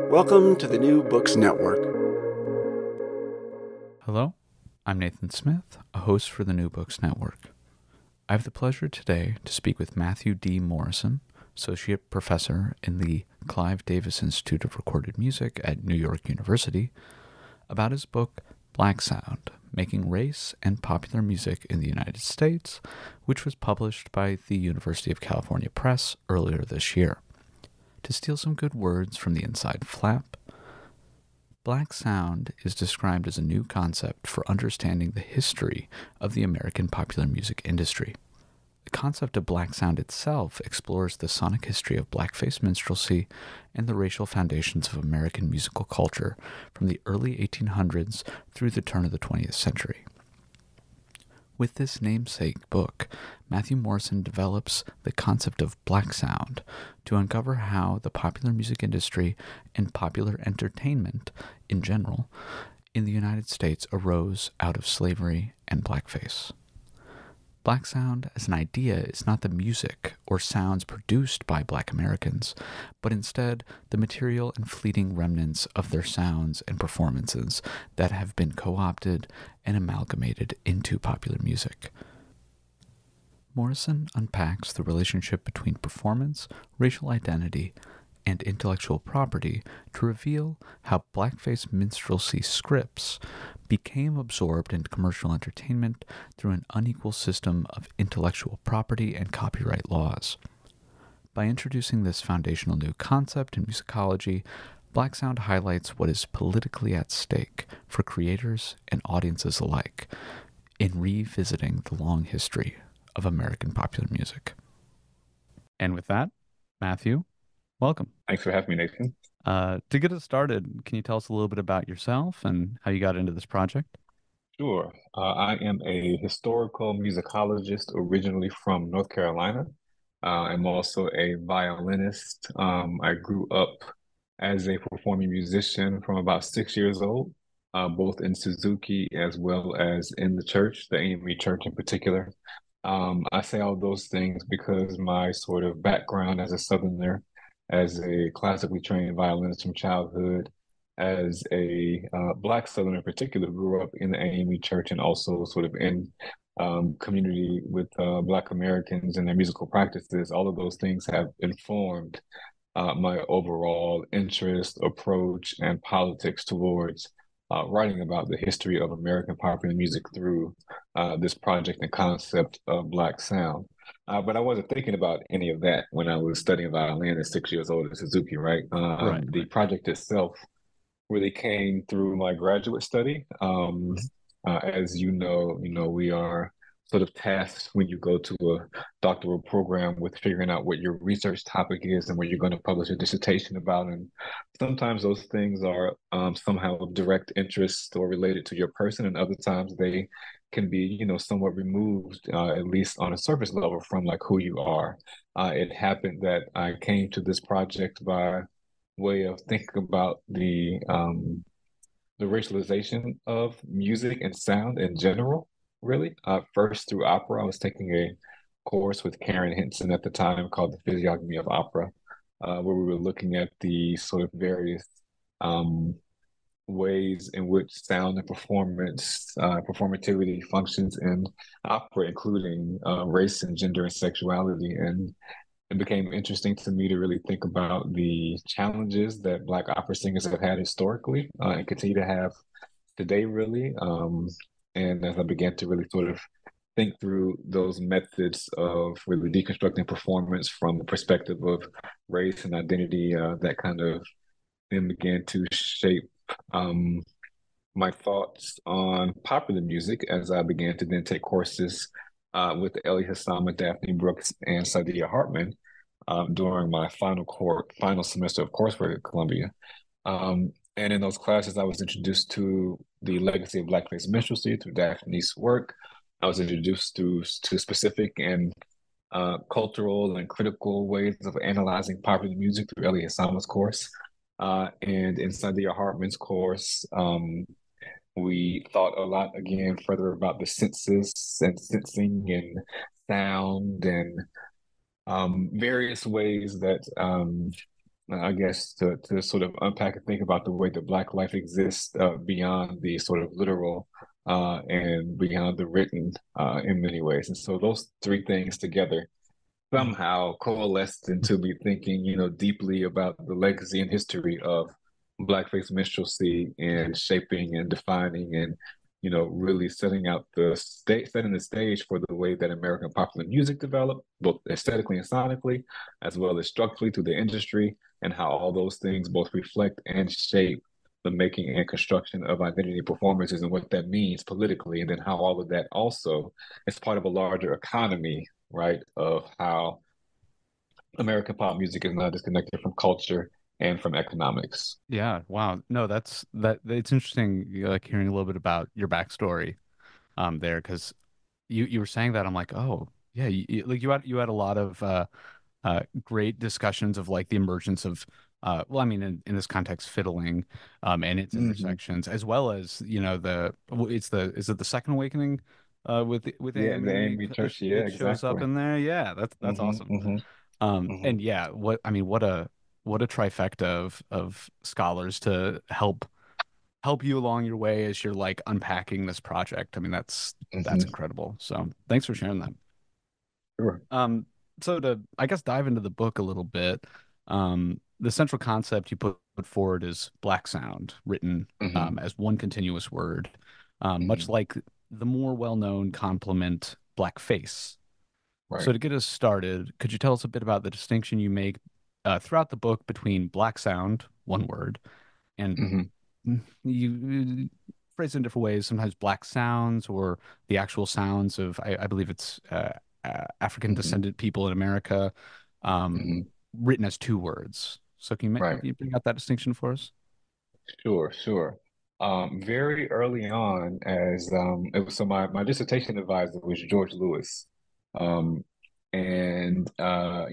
Welcome to the New Books Network. Hello, I'm Nathan Smith, a host for the New Books Network. I have the pleasure today to speak with Matthew D. Morrison, Associate Professor in the Clive Davis Institute of Recorded Music at New York University, about his book Black Sound, Making Race and Popular Music in the United States, which was published by the University of California Press earlier this year. To steal some good words from the inside flap, Black Sound is described as a new concept for understanding the history of the American popular music industry. The concept of Black Sound itself explores the sonic history of blackface minstrelsy and the racial foundations of American musical culture from the early 1800s through the turn of the 20th century. With this namesake book, Matthew Morrison develops the concept of Black Sound to uncover how the popular music industry and popular entertainment in general in the United States arose out of slavery and blackface. Black Sound as an idea is not the music or sounds produced by Black Americans, but instead the material and fleeting remnants of their sounds and performances that have been co-opted and amalgamated into popular music. Morrison unpacks the relationship between performance, racial identity, and intellectual property to reveal how blackface minstrelsy scripts became absorbed into commercial entertainment through an unequal system of intellectual property and copyright laws. By introducing this foundational new concept in musicology, Black Sound highlights what is politically at stake for creators and audiences alike in revisiting the long history of American popular music. And with that, Matthew, welcome. Thanks for having me, Nathan. To get us started, can you tell us a little bit about yourself and how you got into this project? Sure. I am a historical musicologist originally from North Carolina. I'm also a violinist. I grew up as a performing musician from about 6 years old, both in Suzuki as well as in the church, the AME church in particular. I say all those things because my sort of background as a Southerner, as a classically trained violinist from childhood, as a Black Southerner in particular, grew up in the AME church and also sort of in community with Black Americans and their musical practices. All of those things have informed my overall interest, approach, and politics towards writing about the history of American popular music through this project and concept of Black Sound. But I wasn't thinking about any of that when I was studying violin at 6 years old at Suzuki, right? The project itself really came through my graduate study. As we are sort of tasked when you go to a doctoral program with figuring out what your research topic is and what you're going to publish a dissertation about. And sometimes those things are somehow of direct interest or related to your person, and other times they can be, somewhat removed, at least on a surface level, from like who you are. It happened that I came to this project by way of thinking about the racialization of music and sound in general, really. First through opera, I was taking a course with Karen Hinson at the time called The Physiognomy of Opera, where we were looking at the sort of various ways in which sound and performance, performativity functions in opera, including race and gender and sexuality. And it became interesting to me to really think about the challenges that Black opera singers have had historically and continue to have today, really. And as I began to really sort of think through those methods of really deconstructing performance from the perspective of race and identity, that kind of then began to shape my thoughts on popular music as I began to then take courses with Ellie Hassama, Daphne Brooks, and Saidiya Hartman during my final semester of coursework at Columbia. And in those classes, I was introduced to the legacy of Blackface minstrelsy through Daphne's work. I was introduced to specific and cultural and critical ways of analyzing popular music through Ellie Hassama's course. And in Saidiya Hartman's course, we thought a lot again further about the senses and sensing and sound and various ways that I guess to sort of unpack and think about the way that Black life exists beyond the sort of literal and beyond the written in many ways. And so those three things together Mhm. somehow coalesced into me thinking, deeply about the legacy and history of blackface minstrelsy and shaping and defining and, really setting the stage for the way that American popular music developed, both aesthetically and sonically, as well as structurally through the industry, and how all those things both reflect and shape the making and construction of identity performances and what that means politically, and then how all of that also is part of a larger economy, right, of how American pop music is not disconnected from culture and from economics. Yeah, wow. No, that it's interesting, like hearing a little bit about your backstory there, because you were saying that I'm like, oh yeah, like you had a lot of great discussions of like the emergence of well, I mean, in this context, fiddling and its Hmm. intersections, as well as is it the Second Awakening with Yeah, the Amy? Amy Church. Yeah, It shows up exactly. in there. Yeah, that's Hmm. awesome. Hmm. And Hmm. yeah, what a trifecta of scholars to help you along your way as you're like unpacking this project. I mean, that's Hmm. incredible. So thanks for sharing that. Sure. So to, I guess, dive into the book a little bit, the central concept you put forward is black sound, written Hmm. as one continuous word, much Hmm. like the more well-known complement black face. So Right. to get us started, could you tell us a bit about the distinction you make throughout the book between black sound, one word, and Hmm. you phrase it in different ways, sometimes black sounds or the actual sounds of, I believe it's African Hmm. descendant people in America, um, Hmm. written as two words. So can Right. you bring out that distinction for us? Sure, sure. Very early on, as it was so my dissertation advisor was George Lewis, um, and I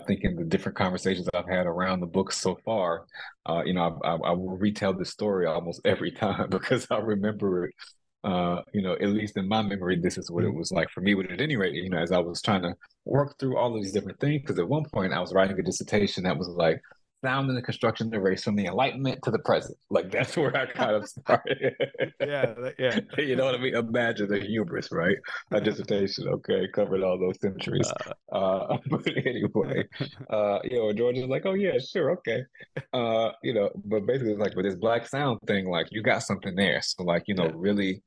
think in the different conversations I've had around the book so far, I will retell the story almost every time because I remember it. At least in my memory, this is what it Mhm. was like for me. But at any rate, as I was trying to work through all of these different things, because at one point I was writing a dissertation that was like sound in the construction of race from the Enlightenment to the present. Like that's where I kind of started. Yeah, yeah. You know what I mean? Imagine the hubris, right? A dissertation, okay, covered all those centuries. Uh, But anyway, George is like, oh yeah, sure, okay. But basically it's like with this black sound thing, like you got something there. So like, yeah. really,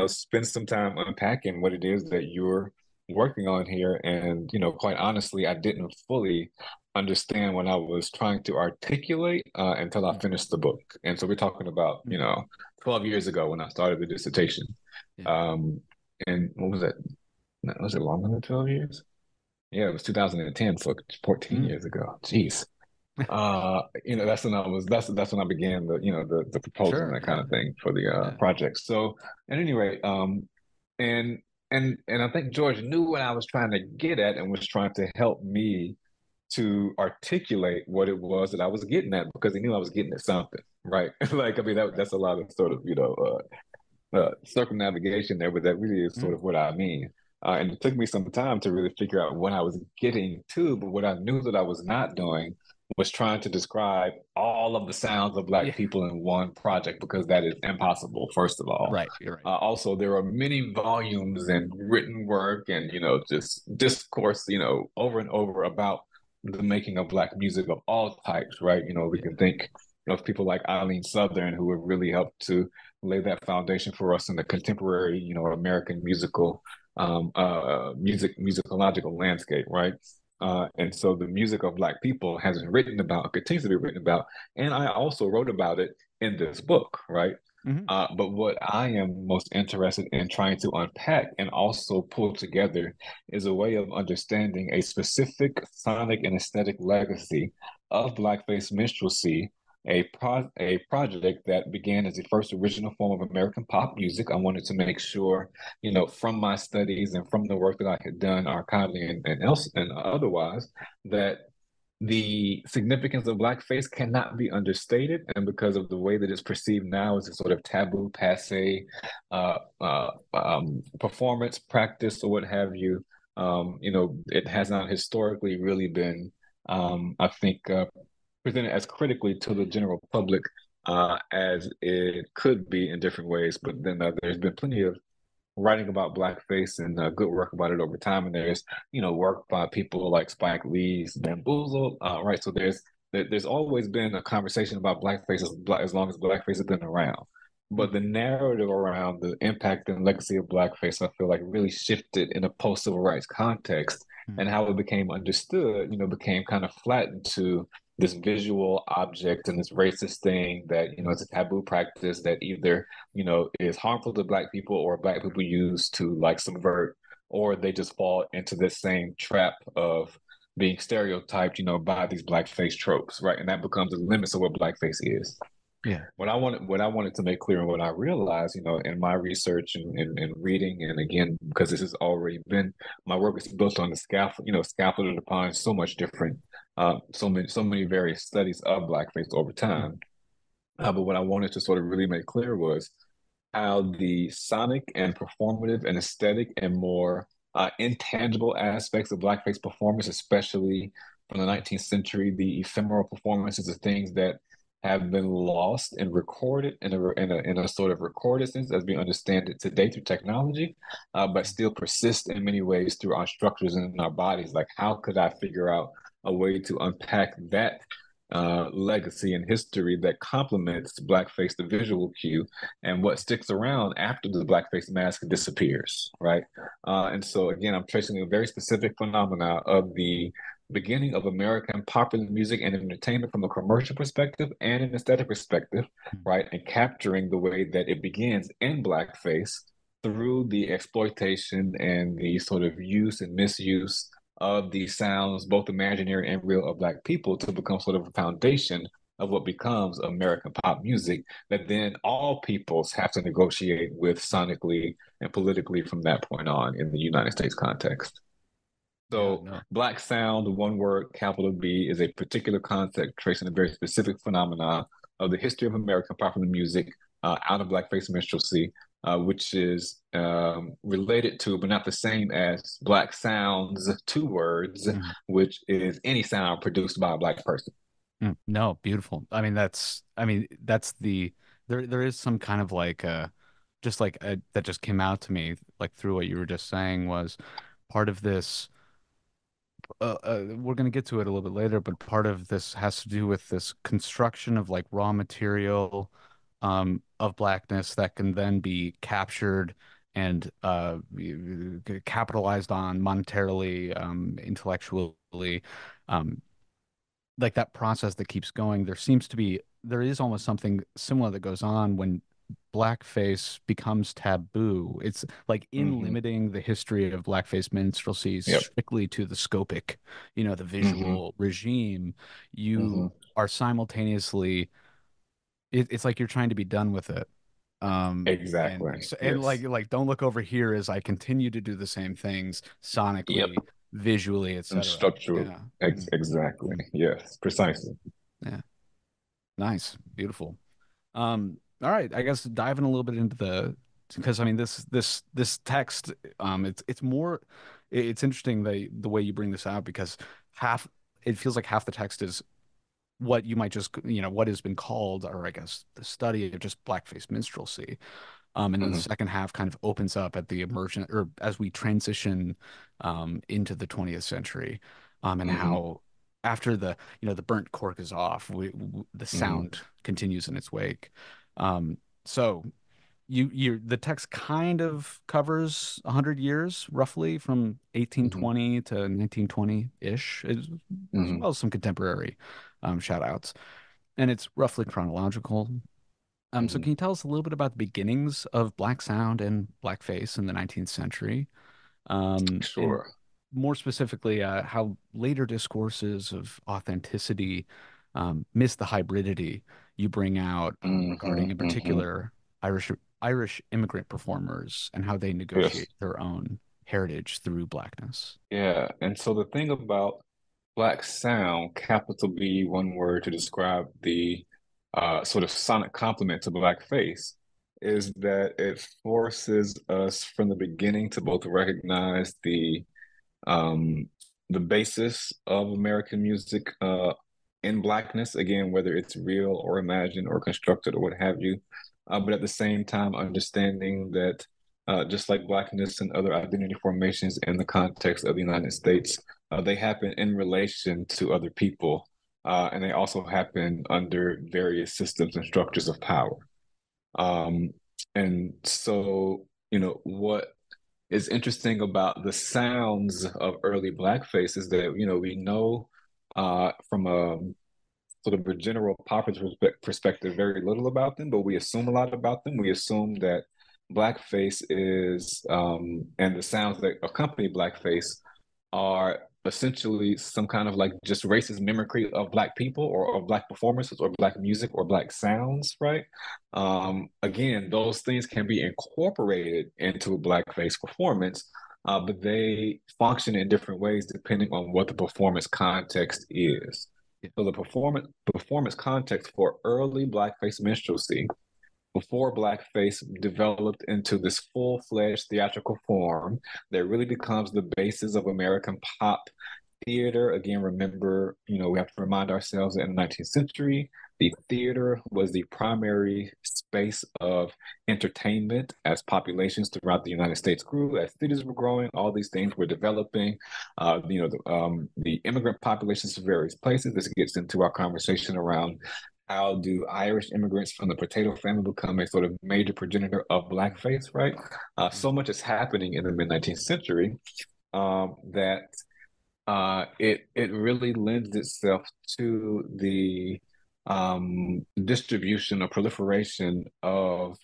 spend some time unpacking what it is that you're working on here. And, quite honestly, I didn't fully understand what I was trying to articulate until I finished the book. And so we're talking about, Mhm. 12 years ago when I started the dissertation. Yeah. Um, and what was that? Was it longer than 12 years? Yeah, it was 2010, so 14 Mm. years ago. Jeez. That's when I began the proposal and Sure. that kind Yeah. of thing for the Yeah. project. So at any rate, and and I think George knew what I was trying to get at and was trying to help me to articulate what it was that I was getting at because he knew I was getting at something, right? Like, I mean, Right. that's a lot of sort of, circumnavigation there, but that really is sort Mm. of what I mean. And it took me some time to really figure out what I was getting to, but what I knew that I was not doing was trying to describe all of the sounds of Black Yeah. people in one project because that is impossible, first of all. Right. You're right. Also, there are many volumes and written work and, just discourse, over and over about the making of Black music of all types, right? We Yeah. can think of people like Eileen Southern who have really helped to lay that foundation for us in the contemporary, American musicological landscape, right? And so the music of Black people has been written about, continues to be written about, and I also wrote about it in this book, right? Hmm. But what I am most interested in trying to unpack and also pull together is a way of understanding a specific sonic and aesthetic legacy of Blackface minstrelsy, a project that began as the first original form of American pop music. I wanted to make sure, from my studies and from the work that I had done archivally and else and otherwise, that the significance of blackface cannot be understated, and because of the way that it's perceived now as a sort of taboo, passe performance practice or what have you, it has not historically really been, I think, presented as critically to the general public as it could be in different ways. But then there's been plenty of writing about blackface and good work about it over time. And there's, work by people like Spike Lee's Bamboozled, right? So there's always been a conversation about blackface as long as blackface has been around. But the narrative around the impact and legacy of blackface, I feel like really shifted in a post-civil rights context, and how it became understood, became kind of flattened to this visual object and this racist thing that, it's a taboo practice that either, is harmful to Black people or Black people use to like subvert, or they just fall into this same trap of being stereotyped, by these blackface tropes, right? And that becomes the limits of what blackface is. Yeah. What I wanted to make clear and what I realized, in my research and reading, and again, because this has already been my work is built on the scaffold, scaffolded upon so much different, so many various studies of blackface over time. But what I wanted to sort of really make clear was how the sonic and performative and aesthetic and more intangible aspects of blackface performance, especially from the 19th century, the ephemeral performances, the things that have been lost and recorded in a sort of recorded sense as we understand it today through technology, but still persist in many ways through our structures and in our bodies. Like, how could I figure out a way to unpack that legacy and history that complements blackface, the visual cue, and what sticks around after the blackface mask disappears, right? And so again, I'm tracing a very specific phenomena of the beginning of American popular music and entertainment from a commercial perspective and an aesthetic perspective, right? And capturing the way that it begins in blackface through the exploitation and the sort of use and misuse of these sounds, both imaginary and real, of Black people to become sort of a foundation of what becomes American pop music that then all peoples have to negotiate with sonically and politically from that point on in the United States context. So, No. Black sound, one word, capital B, is a particular concept tracing a very specific phenomenon of the history of American popular music out of blackface minstrelsy, which is related to, but not the same as, Black sounds, two words, which is any sound produced by a Black person. No, beautiful. That's there is some kind of like just like that just came out to me like through what you were just saying was part of this we're going to get to it a little bit later, but part of this has to do with this construction of like raw material of blackness that can then be captured and capitalized on monetarily, intellectually, um, like that process that keeps going. There is almost something similar that goes on when blackface becomes taboo. It's like in Mm-hmm. limiting the history of blackface minstrelsy Yep. strictly to the scopic, the Mm-hmm. visual regime, you Mm-hmm. are simultaneously it's like you're trying to be done with it. And Exactly. so, and Yes. like don't look over here as I continue to do the same things Yep. sonically, visually, And etc. structural. Yeah. Exactly. Yes. Precisely. Yeah. Nice. Beautiful. All right, I guess diving a little bit into because I mean this text, it's more, it's interesting the way you bring this out because half it feels like half the text is what you might just what has been called, or I guess the study of just blackface minstrelsy. And then the Mm-hmm. second half kind of opens up at the emergent, or as we transition into the 20th century, and Mm-hmm. how after the burnt cork is off, the Mm-hmm. sound continues in its wake. So the text kind of covers 100 years roughly from Mm-hmm. 1820 to 1920-ish, as Mm-hmm. well as some contemporary shout outs. And it's roughly chronological. So Mm-hmm. can you tell us a little bit about the beginnings of black sound and blackface in the 19th century? And Sure. more specifically, how later discourses of authenticity miss the hybridity you bring out Mm-hmm. regarding, in Mm-hmm. particular, Irish Irish immigrant performers and how they Yes. negotiate their own heritage through blackness. Yeah. And so the thing about Black sound, capital B, one word to describe the sort of sonic complement to blackface, is that it forces us from the beginning to both recognize um, the basis of American music in blackness, again, whether it's real or imagined or constructed or what have you. But at the same time, understanding that just like blackness and other identity formations in the context of the United States, they happen in relation to other people, and they also happen under various systems and structures of power. Um, and so, what is interesting about the sounds of early blackface is that, we know from a sort of a general popular perspective very little about them, but we assume a lot about them. We assume that blackface is, and the sounds that accompany blackface are essentially some kind of like just racist mimicry of black people or of black performances or black music or black sounds, right? Again, those things can be incorporated into a blackface performance, but they function in different ways depending on what the performance context is. Yeah. So the performance context for early blackface minstrelsy before blackface developed into this full-fledged theatrical form that really becomes the basis of American pop theater. Again, remember, we have to remind ourselves that in the 19th century, the theater was the primary space of entertainment as populations throughout the United States grew, as cities were growing, all these things were developing. The immigrant populations of various places. This gets into our conversation around how do Irish immigrants from the potato family become a sort of major progenitor of blackface, right? So much is happening in the mid 19th century that it really lends itself to the distribution or proliferation of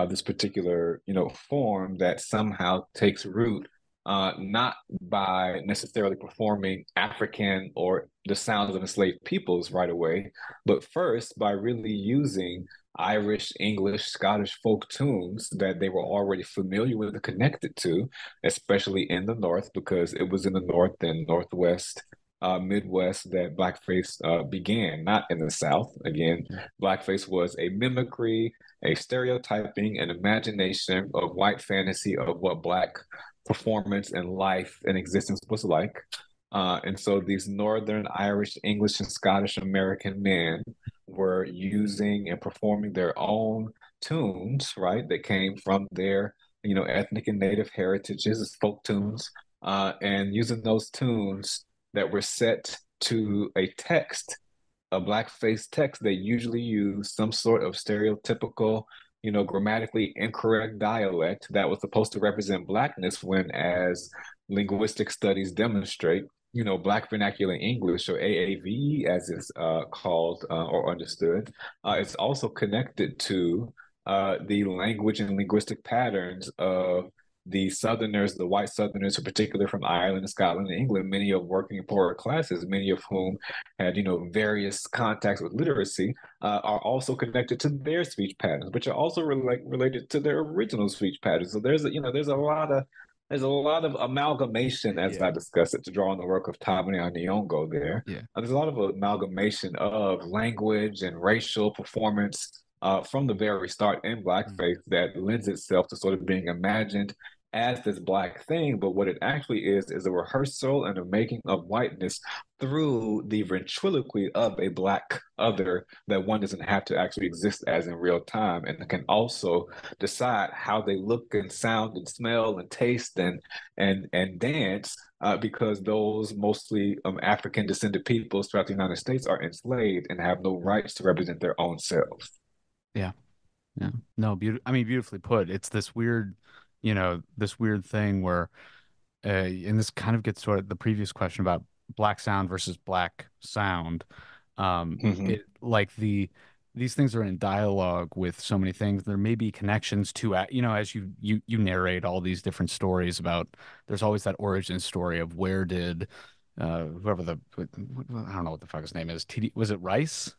this particular form that somehow takes root, not by necessarily performing African or the sounds of enslaved peoples right away, but first by really using Irish, English, Scottish folk tunes that they were already familiar with and connected to, especially in the North, because it was in the North and Northwest, Midwest that blackface began, not in the South. Again, blackface was a mimicry, a stereotyping, an imagination of white fantasy of what Black performance and life and existence was like. And so these Northern Irish, English, and Scottish American men were using and performing their own tunes, right, that came from their, ethnic and native heritages as folk tunes, and using those tunes that were set to a text, a blackface text. They usually use some sort of stereotypical, grammatically incorrect dialect that was supposed to represent blackness when, as linguistic studies demonstrate, Black Vernacular English, or AAVE, as it's called or understood, it's also connected to the language and linguistic patterns of the Southerners, the white Southerners, in particular from Ireland, Scotland, and England, many of working poorer classes, many of whom had, various contacts with literacy, are also connected to their speech patterns, which are also related to their original speech patterns. So there's a lot of amalgamation, as Yeah. I discussed it, to draw on the work of Tabane Nyong'o there. Yeah. There's a lot of amalgamation of language and racial performance from the very start in Mm. blackface that lends itself to sort of being imagined as this black thing, but what it actually is a rehearsal and a making of whiteness through the ventriloquy of a black other that one doesn't have to actually exist as in real time, and can also decide how they look and sound and smell and taste and dance, because those mostly African descended peoples throughout the United States are enslaved and have no rights to represent their own selves. Yeah. Yeah. No, I mean, beautifully put. It's this weird, this weird thing where, and this kind of gets to the previous question about black sound versus black sound. Mm-hmm. It like these things are in dialogue with so many things. There may be connections to, as you narrate all these different stories about. There's always that origin story of where did, whoever I don't know what the fuck his name is. TD, was it Rice?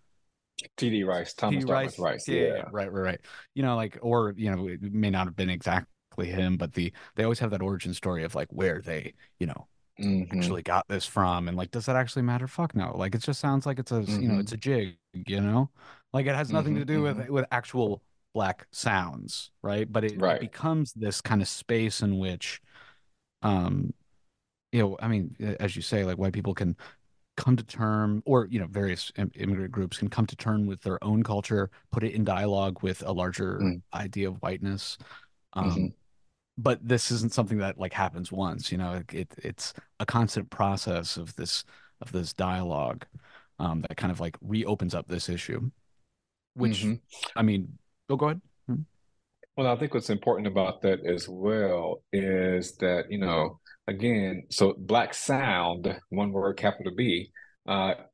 T.D. Rice, T. Thomas Dartmouth Rice. Rice, Yeah, yeah, yeah. right, right, right. Like, or it may not have been exactly him, but they always have that origin story of like where they, Mm-hmm. actually got this from, and like, does that actually matter? Fuck no. Like, it just sounds like Mm-hmm. it's a jig, like it has nothing Mm-hmm. to do with Mm-hmm. actual black sounds, right? But it Right. becomes this kind of space in which, um, I mean, as you say, like white people can come to term, or various immigrant groups can come to term with their own culture, put it in dialogue with a larger Mm, idea of whiteness. hmm Um, but this isn't something that like happens once, it's a constant process of this dialogue that kind of like reopens up this issue, which hmm I mean, oh, go ahead. Mhm. Well, I think what's important about that as well is that, again, so Black sound, one word, capital B,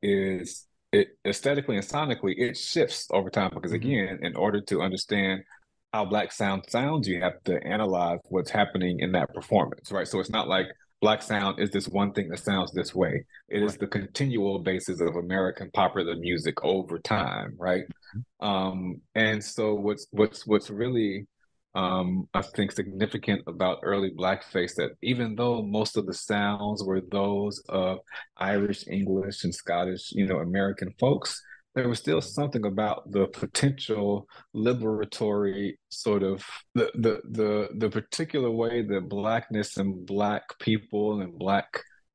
is it aesthetically and sonically, it shifts over time because, Mhm. again, in order to understand how Black sound sounds, you have to analyze what's happening in that performance, right? So it's not like Black sound is this one thing that sounds this way. It is Right. the continual basis of American popular music over time, right? Mhm. And so what's really I think significant about early blackface that even though most of the sounds were those of Irish, English, and Scottish, American folks, there was still something about the potential liberatory sort of the particular way that blackness and black people and black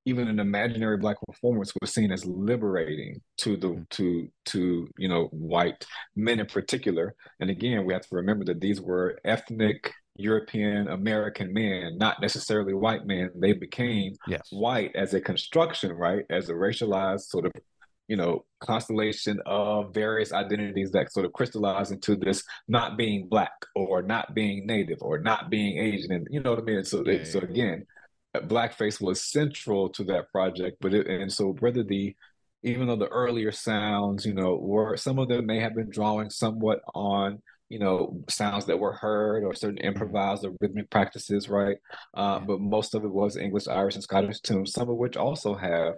even an imaginary black performance was seen as liberating to the Mhm. to white men in particular. And again, we have to remember that these were ethnic European American men, not necessarily white men. They became Yes. white as a construction, right? As a racialized sort of, constellation of various identities that sort of crystallize into this not being black or not being native or not being Asian. And you know what I mean? So, Yeah, yeah, so yeah. again, blackface was central to that project, and so whether even though the earlier sounds, were some of them may have been drawing somewhat on, sounds that were heard or certain Mhm. improvised or rhythmic practices, right? Yeah. But most of it was English, Irish, and Scottish tunes, some of which also have,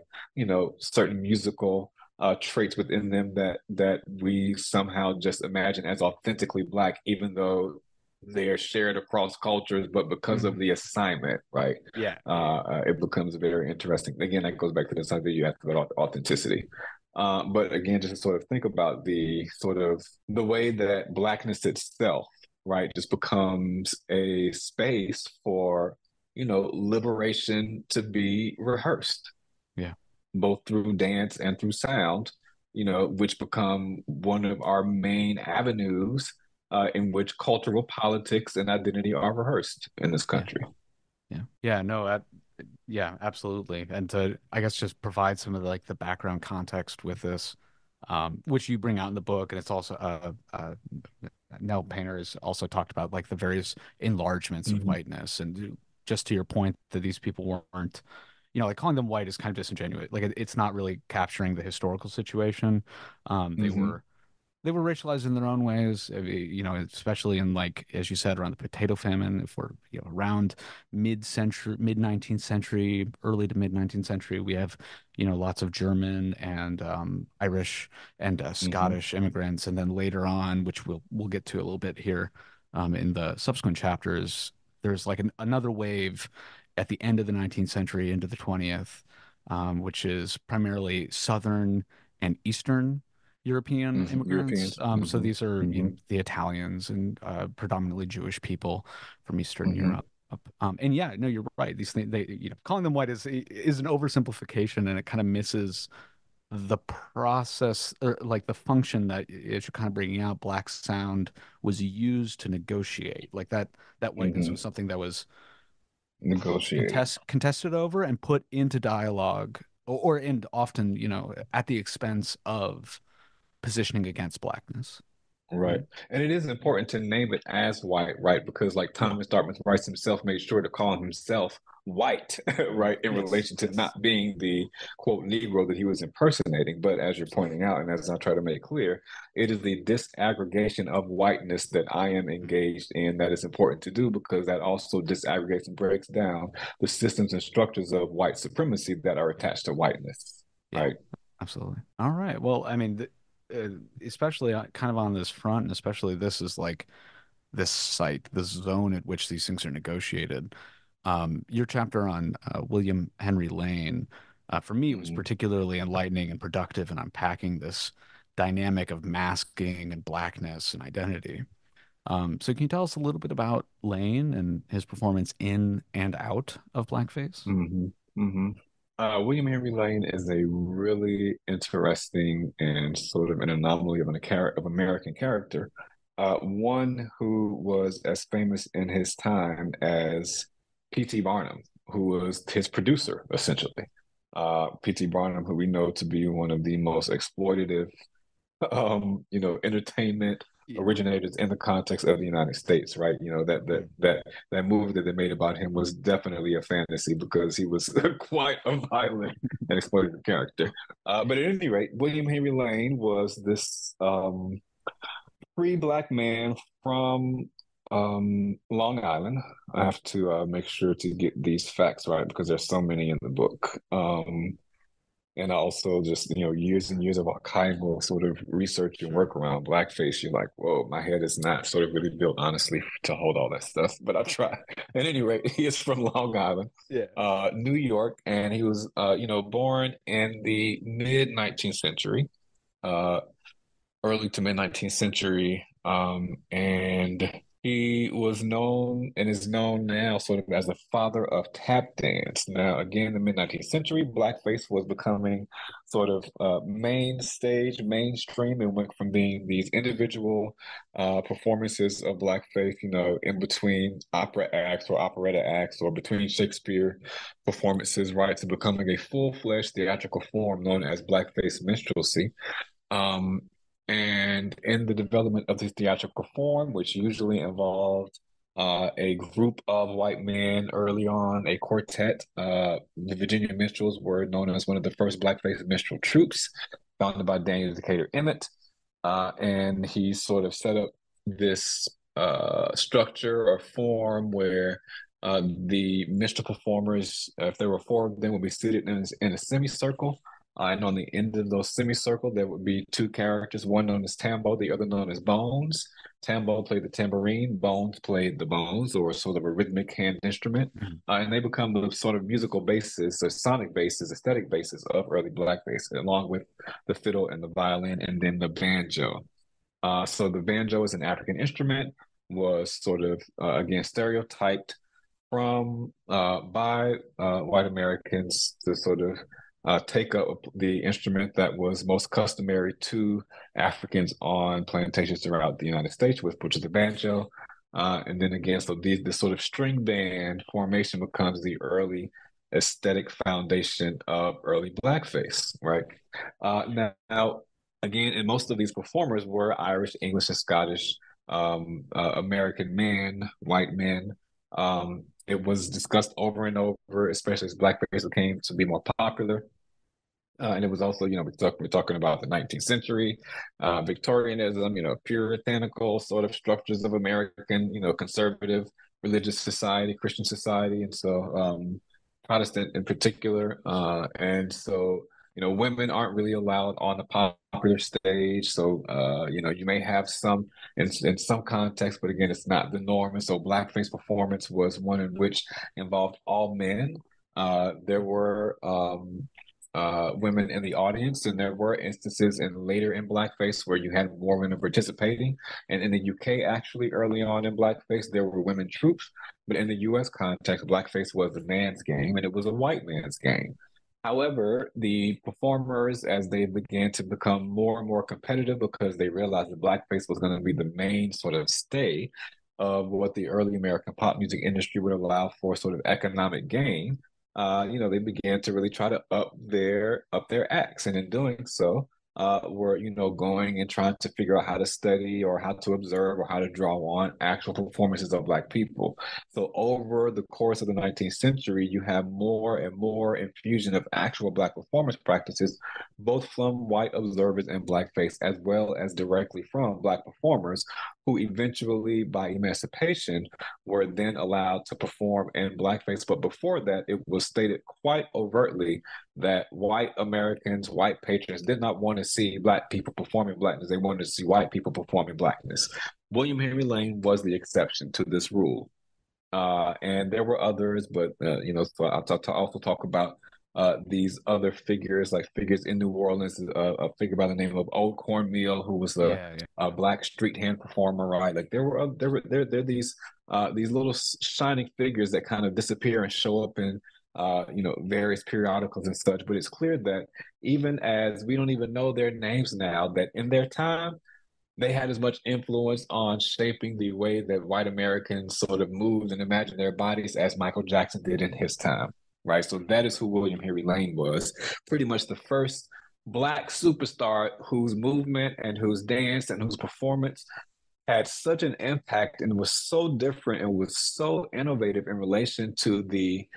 certain musical traits within them that we somehow just imagine as authentically black, even though they're shared across cultures, but because of Mhm. the assignment, right? Yeah, yeah, yeah. It becomes very interesting. Again, that goes back to the something you asked about authenticity. But again, just to sort of think about the sort of the way that blackness itself, right, just becomes a space for, liberation to be rehearsed, Yeah. both through dance and through sound, which become one of our main avenues in which cultural politics and identity are rehearsed in this Yeah. country. Yeah. Yeah. No, yeah, absolutely. And to, I guess, just provide some of the, like the background context with this, which you bring out in the book. And it's also, Nell Painter has also talked about like the various enlargements of Mm-hmm. whiteness. And just to your point that these people weren't, like calling them white is kind of disingenuous. Like it's not really capturing the historical situation. They Mm-hmm. were racialized in their own ways, especially in like as you said around the potato famine. If we're around mid-century, mid 19th century, early to mid 19th century, we have lots of German and Irish and Mm-hmm. Scottish immigrants, and then later on, which we'll get to a little bit here in the subsequent chapters, there's like another wave at the end of the 19th century into the 20th, which is primarily Southern and Eastern European Mm-hmm. immigrants. Europeans. So Mm-hmm. these are Mm-hmm. the Italians and predominantly Jewish people from Eastern Mm-hmm. Europe. And yeah, no, you're right. These things, they, calling them white is an oversimplification, and it kind of misses the process or like the function that as you're kind of bringing out. Black sound was used to negotiate, like that whiteness Mm-hmm. was something that was Negotiated. contested over and put into dialogue, or and often at the expense of positioning against blackness. Right. Right. And it is important to name it as white, right? Because like Yeah. Thomas Dartmouth Rice himself made sure to call himself white, right, in Yes. relation to Yes. not being the quote Negro that he was impersonating. But as you're pointing out, and as I try to make clear, it is the disaggregation of whiteness that I am engaged in that is important to do because that also disaggregates and breaks down the systems and structures of white supremacy that are attached to whiteness. Yeah. Right. Absolutely. All right. Well, I mean, especially kind of on this front, and especially this is like this site, this zone at which these things are negotiated. Your chapter on William Henry Lane, for me, was Mm-hmm. particularly enlightening and productive in unpacking this dynamic of masking and blackness and identity. So can you tell us a little bit about Lane and his performance in and out of blackface? Mm-hmm. Mm-hmm. William Henry Lane is a really interesting and sort of an anomaly of of American character. One who was as famous in his time as P.T. Barnum, who was his producer, essentially. P.T. Barnum, who we know to be one of the most exploitative entertainment Yeah. originators in the context of the United States, right? That movie that they made about him was definitely a fantasy because he was quite a violent and exploitative character. But at any rate, William Henry Lane was this free black man from Long Island. I have to make sure to get these facts right because there's so many in the book. And also just, years and years of archival sort of research and work around blackface, you're like, whoa, my head is not sort of really built, honestly, to hold all that stuff. But I try. At any rate, he is from Long Island, Yeah. New York, and he was, born in the mid 19th century, uh, early to mid 19th century. And he was known and is known now sort of as the father of tap dance. Now, again, in the mid 19th century, blackface was becoming sort of mainstream, and went from being these individual performances of blackface, in between opera acts or operetta acts or between Shakespeare performances, right, to becoming a full-fledged theatrical form known as blackface minstrelsy. Um, and in the development of this theatrical form, which usually involved a group of white men early on, a quartet, the Virginia Minstrels were known as one of the first blackface minstrel troops, founded by Daniel Decatur Emmett. And he sort of set up this structure or form where the minstrel performers, if there were four of them, would be seated in a semicircle. And on the end of those semicircle, there would be two characters, one known as Tambo, the other known as Bones. Tambo played the tambourine, Bones played the bones, or sort of a rhythmic hand instrument. And they become the sort of musical basis, the sonic basis, aesthetic basis of early blackface, along with the fiddle and the violin, and then the banjo. So the banjo as an African instrument was sort of, again, stereotyped from by white Americans to sort of take up the instrument that was most customary to Africans on plantations throughout the United States, which is the banjo. And then again, so this sort of string band formation becomes the early aesthetic foundation of early blackface, right? Now, again, and most of these performers were Irish, English, and Scottish American men, white men. It was discussed over and over, especially as blackface became to be more popular. And it was also, we're talking about the 19th century, Victorianism, puritanical sort of structures of American, conservative religious society, Christian society, and so Protestant in particular. And so, women aren't really allowed on the popular stage. So, you may have some in some context, but again, it's not the norm. And so, blackface performance was one in which involved all men. There were women in the audience, and there were instances later in blackface where you had more women participating. And in the UK, actually, early on in blackface, there were women troops, but in the US context, blackface was a man's game, and it was a white man's game. However, the performers, as they began to become more and more competitive because they realized that blackface was going to be the main sort of stay of what the early American pop music industry would allow for sort of economic gain, they began to really try to up their acts, and in doing so, were going and trying to figure out how to study or how to observe or how to draw on actual performances of Black people. So over the course of the 19th century, you have more and more infusion of actual Black performance practices, both from white observers in blackface as well as directly from Black performers, who eventually, by emancipation, were then allowed to perform in blackface. But before that, it was stated quite overtly that white Americans, white patrons, did not want to see Black people performing blackness. They wanted to see white people performing blackness. William Henry Lane was the exception to this rule. And there were others, but, so I'll also talk about these other figures, like figures in New Orleans, a figure by the name of Old Cornmeal, who was a Black street hand performer, right? Like there are these little shining figures that kind of disappear and show up in various periodicals and such. But it's clear that even as we don't even know their names now, that in their time, they had as much influence on shaping the way that white Americans sort of moved and imagined their bodies as Michael Jackson did in his time, right? So that is who William Henry Lane was, pretty much the first Black superstar whose movement and whose dance and whose performance had such an impact and was so different and was so innovative in relation to the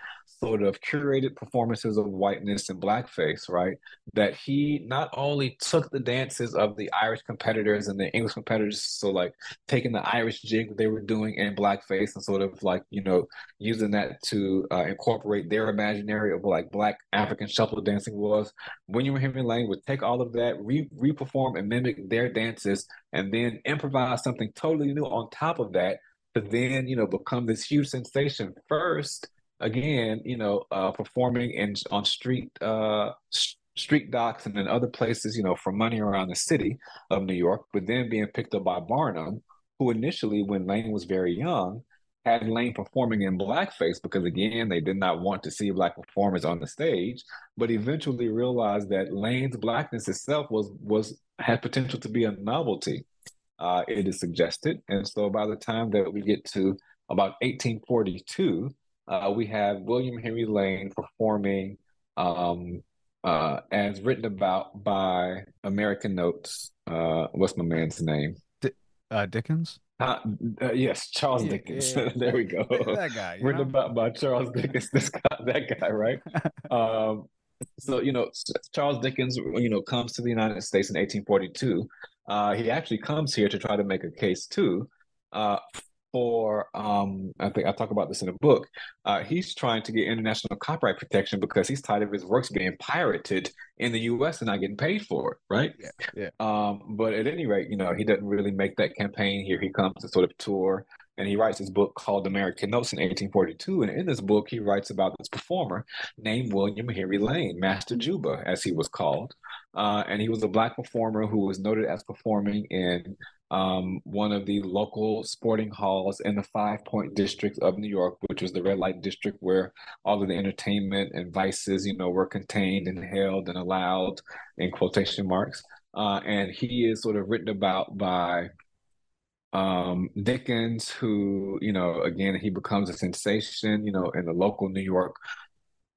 sort of curated performances of whiteness and blackface, right? That he not only took the dances of the Irish competitors and the English competitors, so like taking the Irish jig that they were doing in blackface and sort of like, using that to incorporate their imaginary of like Black African shuffle dancing was. William Henry Lane would take all of that, re-perform and mimic their dances, and then improvise something totally new on top of that to then, become this huge sensation first again, performing on street docks and in other places, for money around the city of New York, but then being picked up by Barnum, who initially, when Lane was very young, had Lane performing in blackface because again, they did not want to see Black performers on the stage, but eventually realized that Lane's blackness itself had potential to be a novelty. It is suggested, and so by the time that we get to about 1842, we have William Henry Lane performing as written about by American Notes. What's my man's name? Dickens? Yes, Charles Dickens. There we go. That guy, Written about by Charles Dickens. That guy, right? So, Charles Dickens, comes to the United States in 1842. He actually comes here to try to make a case too, for I think I talk about this in a book. He's trying to get international copyright protection because he's tired of his works being pirated in the U.S. and not getting paid for it, right? Yeah. But at any rate, he doesn't really make that campaign here. He comes to sort of tour, and he writes his book called American Notes in 1842. And in this book, he writes about this performer named William Henry Lane, Master Juba, as he was called. And he was a Black performer who was noted as performing in one of the local sporting halls in the Five Point District of New York, which was the red light district where all of the entertainment and vices, were contained and held and allowed in quotation marks. And he is sort of written about by Dickens, who, again, he becomes a sensation, in the local New York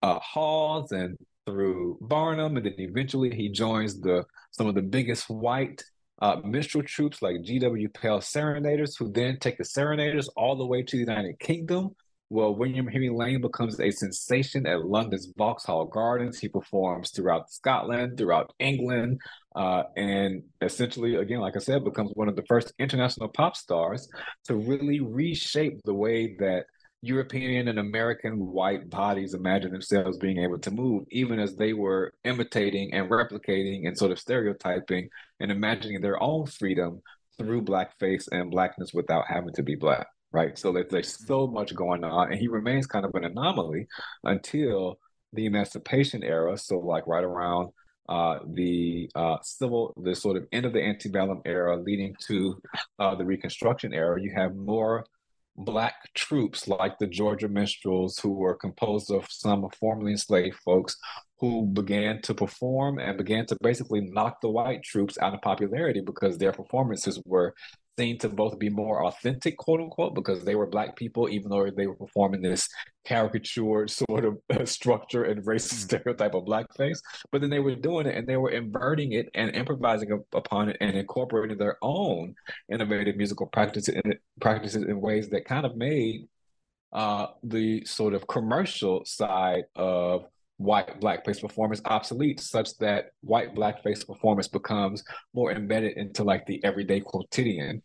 halls and through Barnum, and then eventually he joins some of the biggest white minstrel troops like G.W. Pell Serenaders, who then take the Serenaders all the way to the United Kingdom. Well, William Henry Lane becomes a sensation at London's Vauxhall Gardens. He performs throughout Scotland, throughout England, and essentially, again, like I said, becomes one of the first international pop stars to really reshape the way that European and American white bodies imagine themselves being able to move, even as they were imitating and replicating and sort of stereotyping and imagining their own freedom through blackface and blackness without having to be Black, right? So there's so much going on, and he remains kind of an anomaly until the Emancipation era. So like right around the sort of end of the antebellum era, leading to the Reconstruction era, you have more Black troops like the Georgia Minstrels, who were composed of some formerly enslaved folks who began to perform and began to basically knock the white troops out of popularity because their performances were seen to both be more authentic, quote unquote, because they were Black people, even though they were performing this caricatured sort of structure and racist stereotype of blackface. But then they were doing it and they were inverting it and improvising upon it and incorporating their own innovative musical practices in ways that kind of made the sort of commercial side of white blackface performance obsolete, such that white blackface performance becomes more embedded into like the everyday quotidian,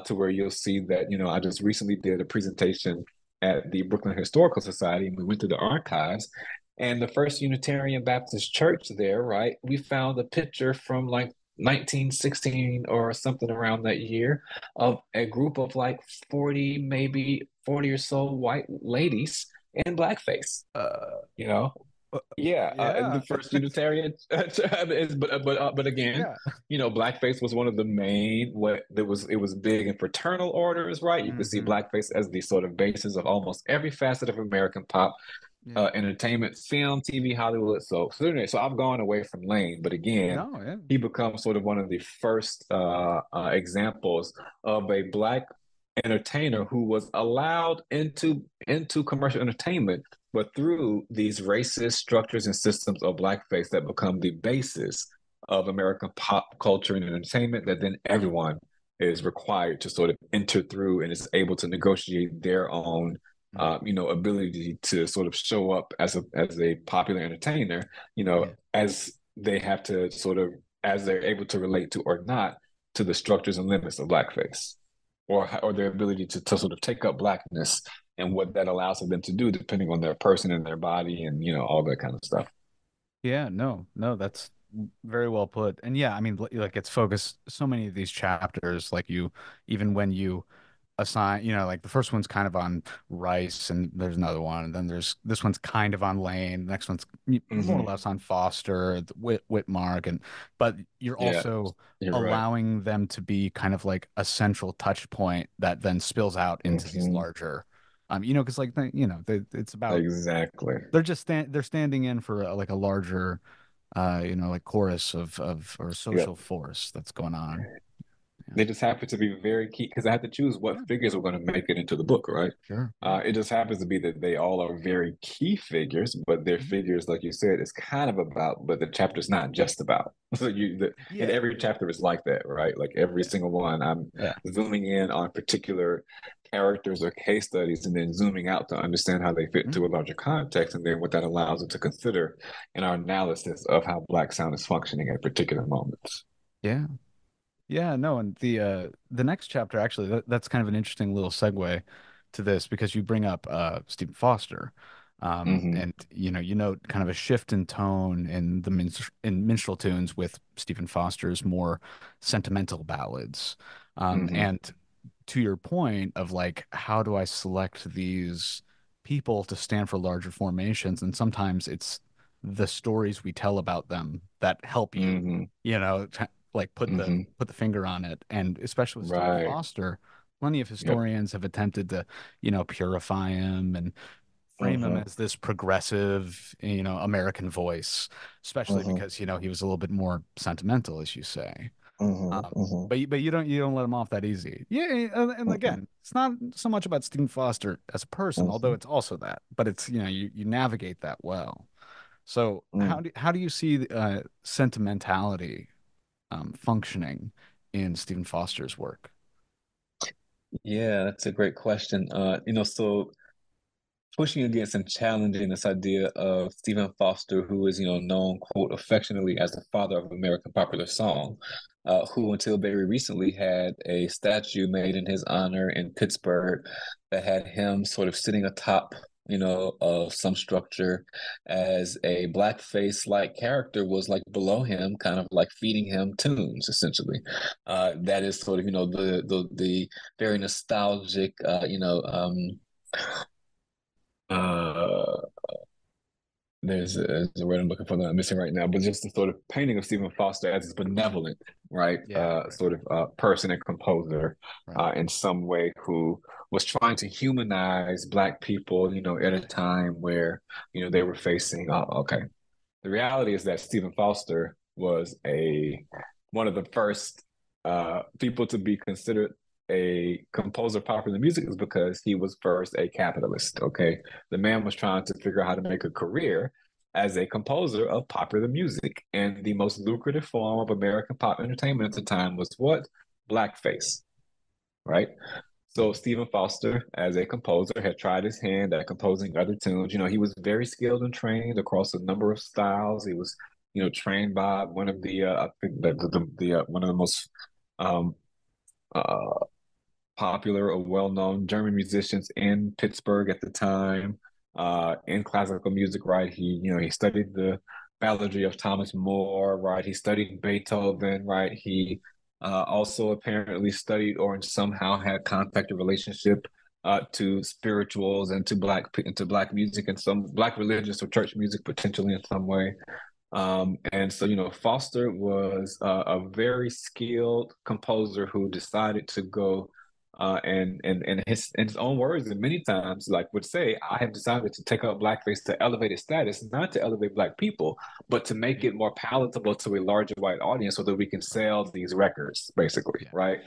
to where you'll see that, I just recently did a presentation at the Brooklyn Historical Society, and we went through the archives, and the first Unitarian Baptist church there, right, we found a picture from like 1916 or something around that year of a group of like 40, maybe 40 or so white ladies in blackface. The first Unitarian, but again, blackface was one of the main. It was big in fraternal orders, right? You could see blackface as the sort of basis of almost every facet of American pop. Yeah. entertainment, film, TV, Hollywood. So anyway, so I've gone away from Lane, but again, No, yeah. he becomes sort of one of the first examples of a black entertainer who was allowed into commercial entertainment, but through these racist structures and systems of blackface that become the basis of American pop culture and entertainment, that then everyone is required to sort of enter through and is able to negotiate their own Mm. ability to sort of show up as a popular entertainer, Yeah. as they have to sort of as they're able to relate to or not to the structures and limits of blackface, or their ability to sort of take up blackness and what that allows for them to do, depending on their person and their body and all that kind of stuff. Yeah, no, no, that's very well put. And yeah, I mean, like it's focused so many of these chapters, like you, even when you assign, like the first one's kind of on Rice, and there's another one, and then there's this one's kind of on Lane, the next one's more or Mm-hmm. less on Foster, Whitmark, but you're Yeah, also you're right. allowing them to be kind of like a central touch point that then spills out into these Mm-hmm. larger, because like it's about Exactly. they're standing in for like a larger, like chorus of or Yep. social force that's going on. Yeah. They just happen to be very key because I had to choose what Yeah, figures were going to make it into the book, right? sure. Yeah. It just happens to be that they all are very key figures, but they're Mhm. figures, like you said, is kind of about, but the chapter's not just about. So and Yeah. every chapter is like that, right? Like every Yeah. single one, I'm Yeah. zooming in on particular characters or case studies, and then zooming out to understand how they fit Mhm. into a larger context, and then what that allows us to consider in our analysis of how Black sound is functioning at particular moments. Yeah. Yeah, no, and the next chapter actually that's kind of an interesting little segue to this because you bring up Stephen Foster. Mm-hmm. And you note kind of a shift in tone in in minstrel tunes with Stephen Foster's more sentimental ballads. Mm-hmm. And to your point of like, how do I select these people to stand for larger formations? And sometimes it's the stories we tell about them that help you, Mm-hmm. like Mm-hmm. put the finger on it. And especially with Stephen Right. Foster, plenty of Yep. historians have attempted to, purify him and frame him Mm-hmm. as this progressive, American voice, especially Mm-hmm. because, he was a little bit more sentimental, as you say. Mm-hmm. Mm-hmm. But you don't let him off that easy. Yeah, and Mm-hmm. again, it's not so much about Stephen Foster as a person, although Mm-hmm. it's also that. But it's you navigate that well. So Mm. how do you see sentimentality functioning in Stephen Foster's work? Yeah, that's a great question. So pushing against and challenging this idea of Stephen Foster, who is, known, quote, affectionately as the father of American popular song, who until very recently had a statue made in his honor in Pittsburgh that had him sort of sitting atop, of some structure as a blackface-like character was like below him, kind of like feeding him tunes, essentially. That is sort of, the very nostalgic, uh, there's a word I'm looking for that I'm missing right now, but just the sort of painting of Stephen Foster as this benevolent, right, Yeah, right, sort of person and composer, right. in some way who was trying to humanize Black people, at a time where they were facing. Okay, the reality is that Stephen Foster was a one of the first people to be considered a composer of popular music is because he was first a capitalist. Okay, the man was trying to figure out how to make a career as a composer of popular music, and the most lucrative form of American pop entertainment at the time was what? Blackface, right? So Stephen Foster, as a composer, had tried his hand at composing other tunes. He was very skilled and trained across a number of styles. He was, trained by one of the I think one of the most um, uh, popular or well-known German musicians in Pittsburgh at the time, in classical music. Right, he studied the balladry of Thomas More. Right, he studied Beethoven. Right, he also apparently studied or somehow had contact or relationship to spirituals and to black music and some black religious or church music potentially in some way. And so, Foster was a very skilled composer who decided to go And in his own words, and many times, like would say, I have decided to take up blackface to elevate its status, not to elevate black people, but to make it more palatable to a larger white audience, so that we can sell these records, basically, Yeah. right?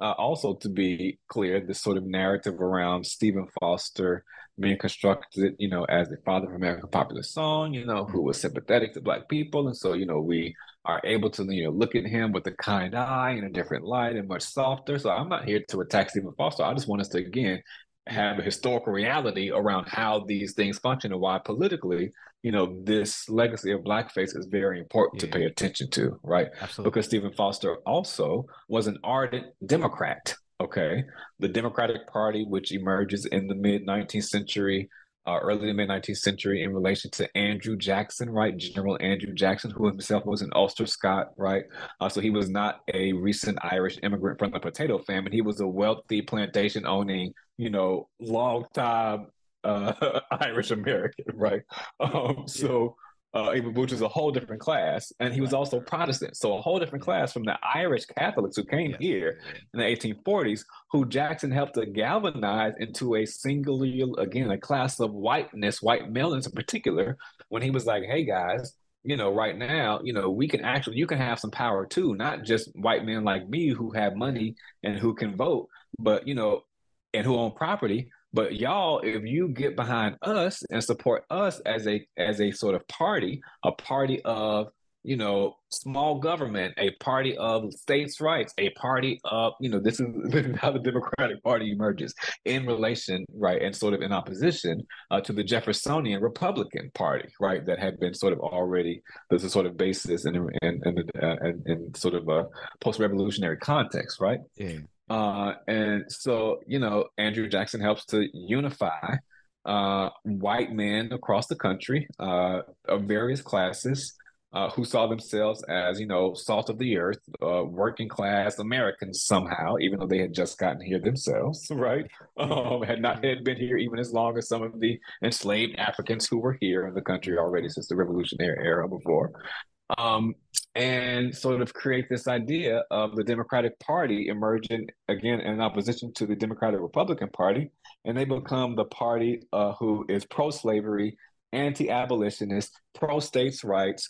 Yeah. Also, to be clear, this sort of narrative around Stephen Foster being constructed, as the father of American popular song, who was sympathetic to black people, and so we are able to look at him with a kind eye in a different light and much softer. So I'm not here to attack Stephen Foster. I just want us to again Yeah. have a historical reality around how these things function and why politically, this legacy of blackface is very important to Yeah. pay attention to, right? Absolutely. Because Stephen Foster also was an ardent Democrat. Okay, the Democratic Party, which emerges in the mid 19th century, early to mid 19th century, in relation to Andrew Jackson, right? General Andrew Jackson, who himself was an Ulster Scot, right? So he was not a recent Irish immigrant from the potato famine. He was a wealthy plantation owning, long time Irish American, right? So which is a whole different class. And he was also Protestant. So a whole different class from the Irish Catholics who came here in the 1840s, who Jackson helped to galvanize into a singular, again, a class of whiteness, white males in particular, when he was like, hey guys, right now, we can actually, you can have some power too, not just white men like me who have money and who can vote, but, and who own property. But y'all, if you get behind us and support us as a sort of party, a party of small government, a party of states' rights, a party of this is how the Democratic Party emerges in relation, right, and sort of in opposition to the Jeffersonian Republican Party, right, that had been sort of already there's a sort of basis in sort of a post-revolutionary context, right? Yeah. And so, Andrew Jackson helps to unify white men across the country of various classes who saw themselves as, salt of the earth, working class Americans somehow, even though they had just gotten here themselves, right? Had been here even as long as some of the enslaved Africans who were here in the country already since the Revolutionary era before. Um, and sort of create this idea of the Democratic Party emerging again in opposition to the Democratic Republican Party, and they become the party who is pro-slavery, anti-abolitionist, pro-states' rights.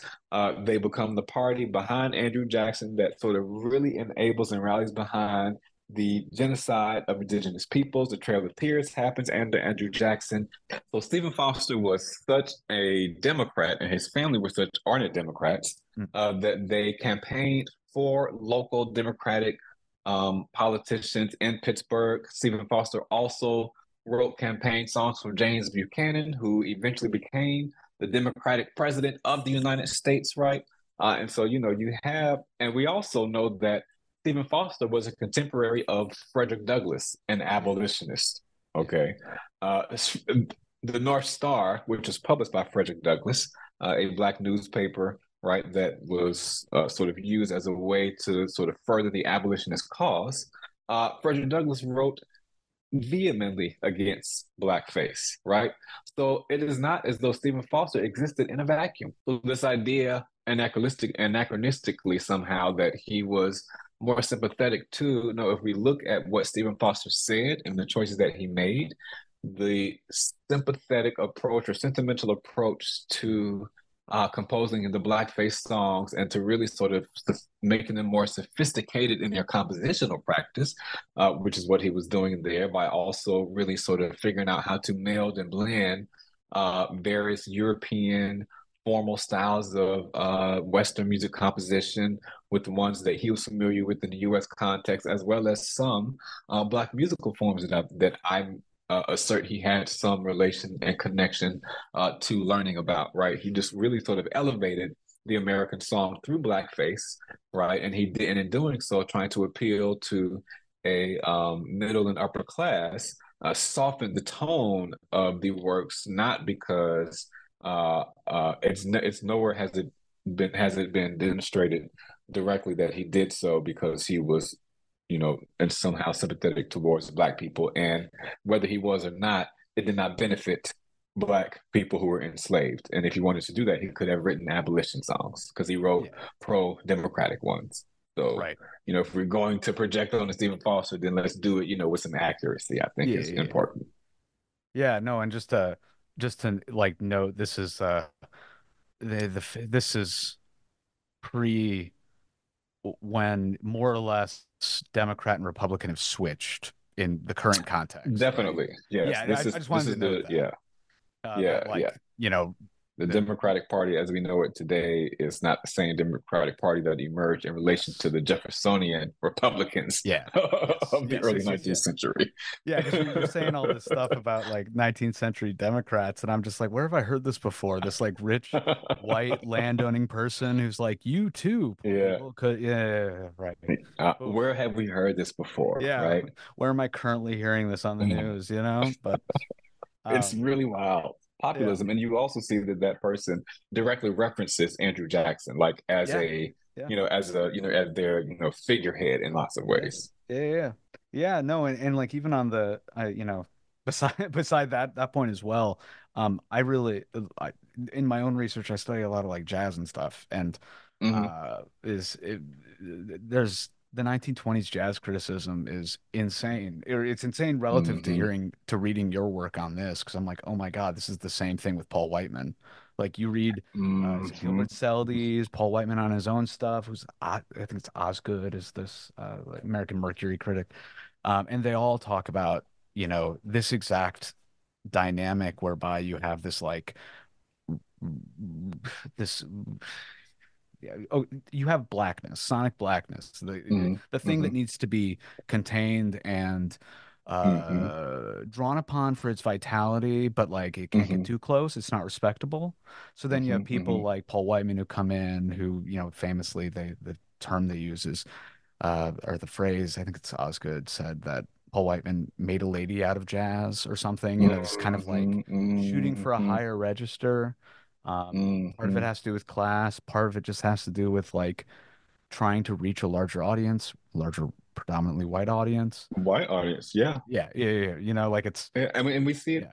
They become the party behind Andrew Jackson that sort of really enables and rallies behind the genocide of indigenous peoples. The Trail of Tears happens under Andrew Jackson. So Stephen Foster was such a Democrat, and his family were such ardent Democrats that they campaigned for local Democratic politicians in Pittsburgh. Stephen Foster also wrote campaign songs for James Buchanan, who eventually became the Democratic president of the United States, right? And so, you have, and we also know that Stephen Foster was a contemporary of Frederick Douglass, an abolitionist. Okay. The North Star, which was published by Frederick Douglass, a black newspaper, right, that was sort of used as a way to sort of further the abolitionist cause. Frederick Douglass wrote vehemently against blackface, right? So it is not as though Stephen Foster existed in a vacuum. So this idea anachronistically somehow that he was more sympathetic to, if we look at what Stephen Foster said and the choices that he made, the sympathetic approach or sentimental approach to composing the blackface songs and to really sort of making them more sophisticated in their compositional practice, which is what he was doing there, by also really sort of figuring out how to meld and blend various European formal styles of Western music composition with the ones that he was familiar with in the U.S. context, as well as some Black musical forms that I assert he had some relation and connection to learning about, right? He just really sort of elevated the American song through blackface, right? And he did, and in doing so, trying to appeal to a middle and upper class, softened the tone of the works, not because it's nowhere has it been demonstrated directly that he did so because he was and somehow sympathetic towards Black people. And whether he was or not, it did not benefit Black people who were enslaved. And if he wanted to do that, he could have written abolition songs because he wrote pro-democratic ones. So, Right. if we're going to project on Stephen Foster, then let's do it, with some accuracy, I think Yeah, is yeah, yeah. important. Yeah, no, and just to like note, this is this is pre when more or less Democrat and Republican have switched in the current context, right? Definitely. Yes. Yeah, I just This wanted to is note the that yeah. Yeah, that yeah. like, you know, The that Democratic Party as we know it today is not the same Democratic Party that emerged in relation to yes. the Jeffersonian Republicans Yeah. Yes. of the Yes, early yes, yes, 19th yes. century. Yeah, because you're saying all this stuff about like 19th century Democrats, and I'm just like, where have I heard this before? This like rich white landowning person who's like, you too, poor Yeah. people could, yeah, yeah, yeah, right. Oof. Where have we heard this before, Yeah, right? where am I currently hearing this on the news, you know? But It's um, really wild. yeah, Populism. And you also see that that person directly references Andrew Jackson, like as yeah, a, yeah. as their, figurehead in lots of Yeah. ways. Yeah, yeah, yeah. Yeah, no, and like even on the beside that point as well, I really in my own research I study a lot of like jazz and stuff, and Hmm there's the 1920s jazz criticism is insane. It's insane relative to hmm reading your work on this, because I'm like, oh my God, this is the same thing with Paul Whiteman. Like you read is it hmm Gilbert Seldes, Paul Whiteman on his own stuff, who's I think it's Osgood is this like American Mercury critic, and they all talk about this exact dynamic whereby you have this like this yeah, oh, you have blackness, sonic blackness, the thing that hmm needs to be contained and hmm drawn upon for its vitality, but like it can't get hmm too close. It's not respectable. So then you have hmm people hmm like Paul Whiteman who come in who, famously the term they use is or the phrase, I think it's Osgood said that Paul Whiteman made a lady out of jazz or something, this kind of like shooting for a higher register. Part of it hmm has to do with class, part of it just has to do with like trying to reach a larger audience, larger predominantly white audience. White audience, yeah. Yeah, yeah, yeah, yeah. Like it's Yeah, I mean, and we see it.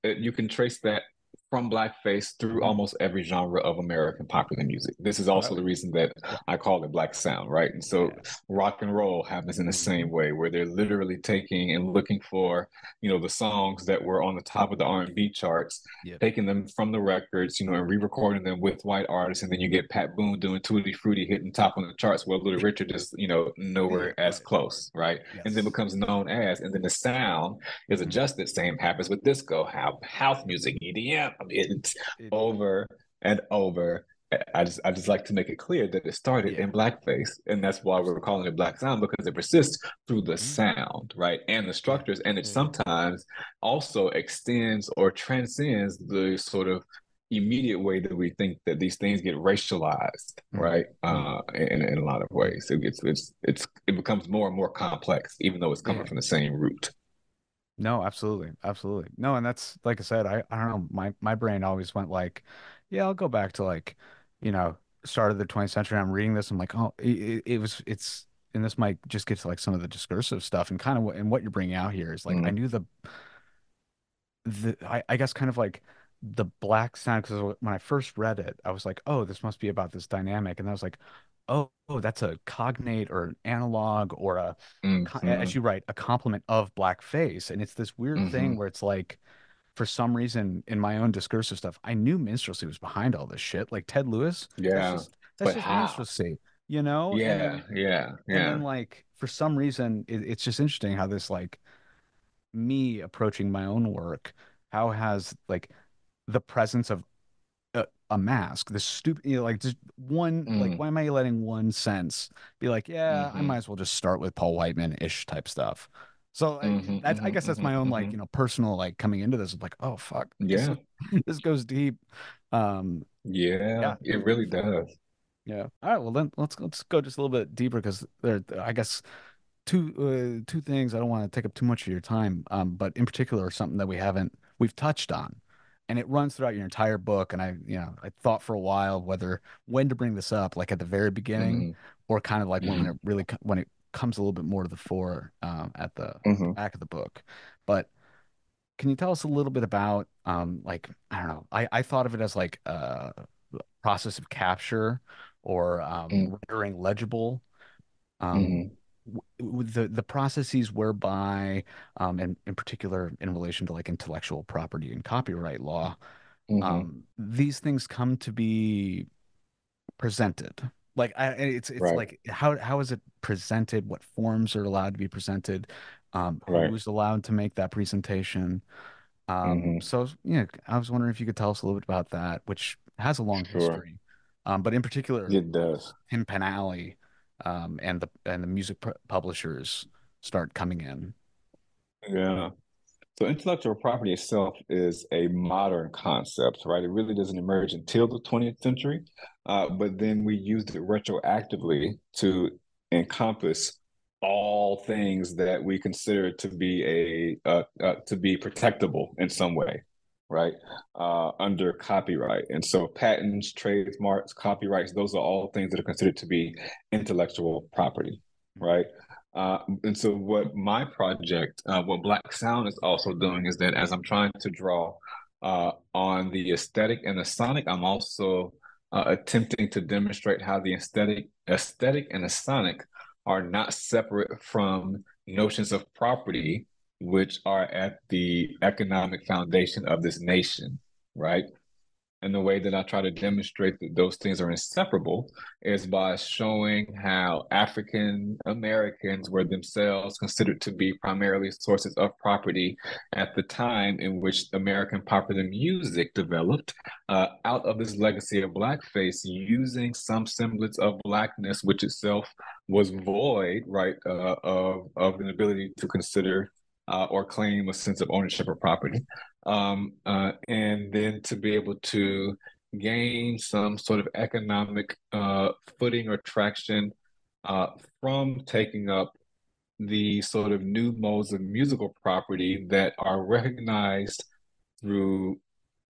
yeah. You can trace that from blackface through Mhm. almost every genre of American popular music. This is Oh, also hell the yeah. reason that Yeah. I call it black sound, right? And so Yeah. rock and roll happens in the hmm same way, where they're literally taking and looking for, the songs that were on the top of the R&B charts, Yep. taking them from the records, and re-recording them with white artists, and then you get Pat Boone doing Tutti Frutti hitting top on the charts, while Little Richard is, Yeah, nowhere as right. close, right? And then Yes. becomes known as, and then the sound is hmm adjusted. Same happens with disco, house music, EDM. I mean, it's It, over and over. I just like to make it clear that it started yeah. in blackface, and that's why we're calling it black sound, because it persists through the Mhm. sound, right, and the Yeah. structures, and it Yeah. Yeah. sometimes also extends or transcends the sort of immediate way that we think that these things get racialized, Mhm. right? Mhm. In a lot of ways, it becomes more and more complex, even though it's coming Yeah. from the same root. No, absolutely. Absolutely. No, and that's like I said, I don't know, my brain always went like, yeah, I'll go back to like, start of the 20th century. I'm reading this, I'm like, oh, it's and this might just get to like some of the discursive stuff and kind of what you're bringing out here is like I Mm, knew I guess kind of like the black sound because when I first read it, I was like, oh, this must be about this dynamic, and I was like, oh, that's a cognate or an analog or as mhm, you write, a complement of blackface, and it's this weird thing mhm. where it's like, for some reason, in my own discursive stuff, I knew minstrelsy was behind all this shit. Like Ted Lewis, Yeah, that's but just how? minstrelsy, you know, and Yeah, then yeah, and yeah. then like for some reason, it's just interesting how this like me approaching my own work, how has like the presence of a mask, this stupid, like just one, like Mm, why am I letting one sense be like, yeah, I might mhm, as well just start with Paul Whiteman-ish type stuff. So mhm, I mhm, guess that's my mhm, own like, mhm. personal like coming into this like, oh fuck, this Yeah, this goes deep. Um, yeah, yeah, it really does. yeah. All right, well then let's go just a little bit deeper because there, I guess two things. I don't want to take up too much of your time, but in particular, something that we've touched on, and it runs throughout your entire book. And I thought for a while whether when to bring this up, like at the very beginning, Mhm, or kind of like when mhm, it really when it comes a little bit more to the fore at the mhm. back of the book. But can you tell us a little bit about like I don't know, I thought of it as like a process of capture or mm, rendering legible. Um, mm, with the processes whereby, and in particular in relation to like intellectual property and copyright law, mm, these things come to be presented. Like it's right, like how is it presented? What forms are allowed to be presented? right, Who's allowed to make that presentation? mm, So yeah, I was wondering if you could tell us a little bit about that, which has a long sure. history. But in particular, It does. Tim Panally, and the music publishers start coming in. Yeah. So intellectual property itself is a modern concept, right? It really doesn't emerge until the 20th century, but then we used it retroactively to encompass all things that we consider to be to be protectable in some way, right? Under copyright, and so patents, trademarks, copyrights, those are all things that are considered to be intellectual property, right? And so, what my project, what Black Sound is also doing is that as I'm trying to draw on the aesthetic and the sonic, I'm also attempting to demonstrate how the aesthetic and the sonic are not separate from notions of property, which are at the economic foundation of this nation, right? And the way that I try to demonstrate that those things are inseparable is by showing how African Americans were themselves considered to be primarily sources of property at the time in which American popular music developed out of this legacy of blackface, using some semblance of blackness, which itself was void, right, of an ability to consider or claim a sense of ownership or property, and then to be able to gain some sort of economic footing or traction from taking up the sort of new modes of musical property that are recognized through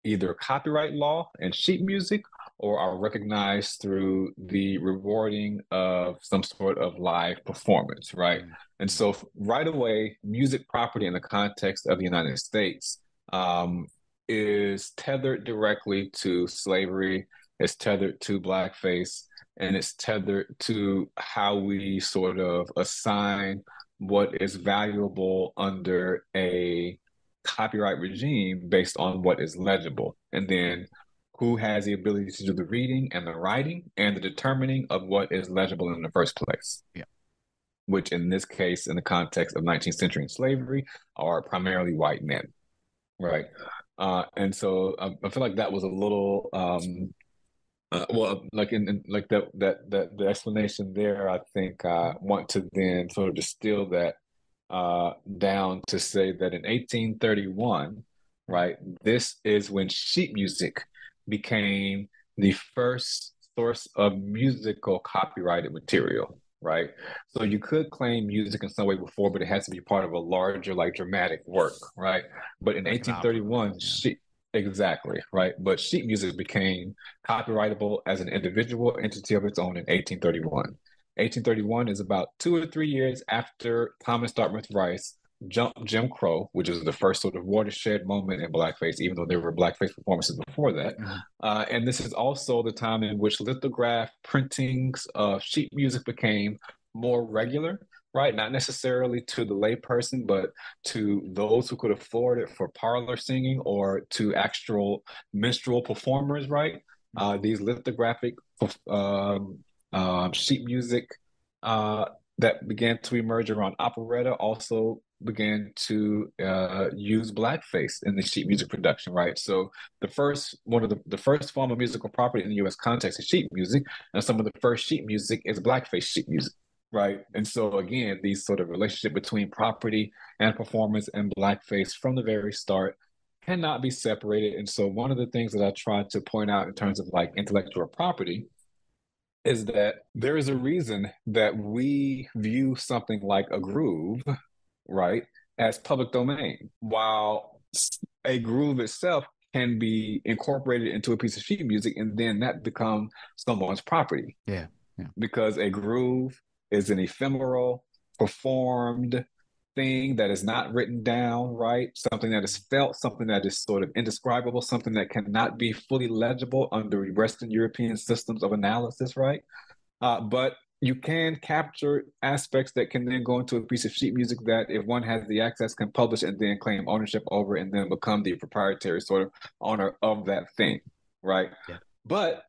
either copyright law and sheet music or are recognized through the rewarding of some sort of live performance, right? And Mhm. so, right away, music property in the context of the United States um, is tethered directly to slavery, it's tethered to blackface, and it's tethered to how we sort of assign what is valuable under a copyright regime based on what is legible. And then who has the ability to do the reading and the writing and the determining of what is legible in the first place, Yeah. which in this case, in the context of 19th century slavery, are primarily white men, right? And so I feel like that was a little well, like like that the explanation there, I think I want to then sort of distill that down to say that in 1831, right, this is when sheet music became the first source of musical copyrighted material, right? So you could claim music in some way before, but it has to be part of a larger, like dramatic work, right? But in Like an opera. 1831, Yeah. exactly, right? But sheet music became copyrightable as an individual entity of its own in 1831. 1831 is about 2 or 3 years after Thomas Dartmouth Rice jumped Jim Crow, which is the first sort of watershed moment in blackface, even though there were blackface performances before that. Mhm. And this is also the time in which lithograph printings of sheet music became more regular, right? Not necessarily to the layperson, but to those who could afford it for parlor singing or to actual minstrel performers, right? These lithographic sheet music uh, that began to emerge around operetta also began to use blackface in the sheet music production, right? So one of the first form of musical property in the U.S. context is sheet music, and some of the first sheet music is blackface sheet music, right? And so again, these sort of relationship between property and performance and blackface from the very start cannot be separated. And so one of the things that I try to point out in terms of like intellectual property is that there is a reason that we view something like a groove, right, as public domain, while a groove itself can be incorporated into a piece of sheet music and then that becomes someone's property Yeah. Yeah. because a groove is an ephemeral, performed, thing that is not written down, right? Something that is felt, something that is sort of indescribable, something that cannot be fully legible under Western European systems of analysis, right? But you can capture aspects that can then go into a piece of sheet music that, if one has the access, can publish and then claim ownership over and then become the proprietary sort of owner of that thing, right? Yeah. But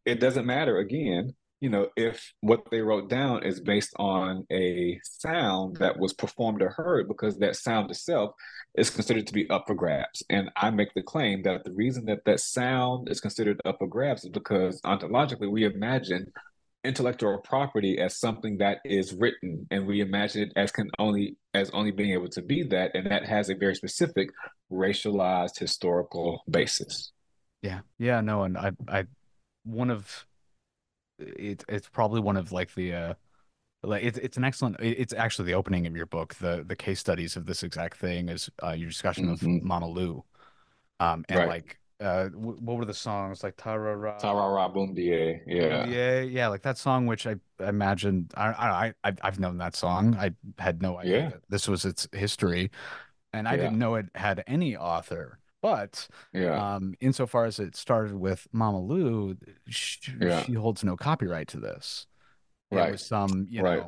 it doesn't matter again, if what they wrote down is based on a sound that was performed or heard, because that sound itself is considered to be up for grabs. And I make the claim that the reason that that sound is considered up for grabs is because ontologically we imagine intellectual property as something that is written, and we imagine it as only being able to be that, and that has a very specific racialized historical basis. Yeah. Yeah. No. And I, one of it's probably one of like the like it's an excellent it's actually the opening of your book. The case studies of this exact thing is your discussion of Hmm. Mama Lou. And Right. like what were the songs like Tarara Tarara Boom DA. Yeah. Bundier? Yeah, like that song, which I imagined I've known that song. I had no idea Yeah. that this was its history, and I Yeah. didn't know it had any author. But Yeah. insofar as it started with Mama Lou, Yeah. she holds no copyright to this. It Right. was some, Right.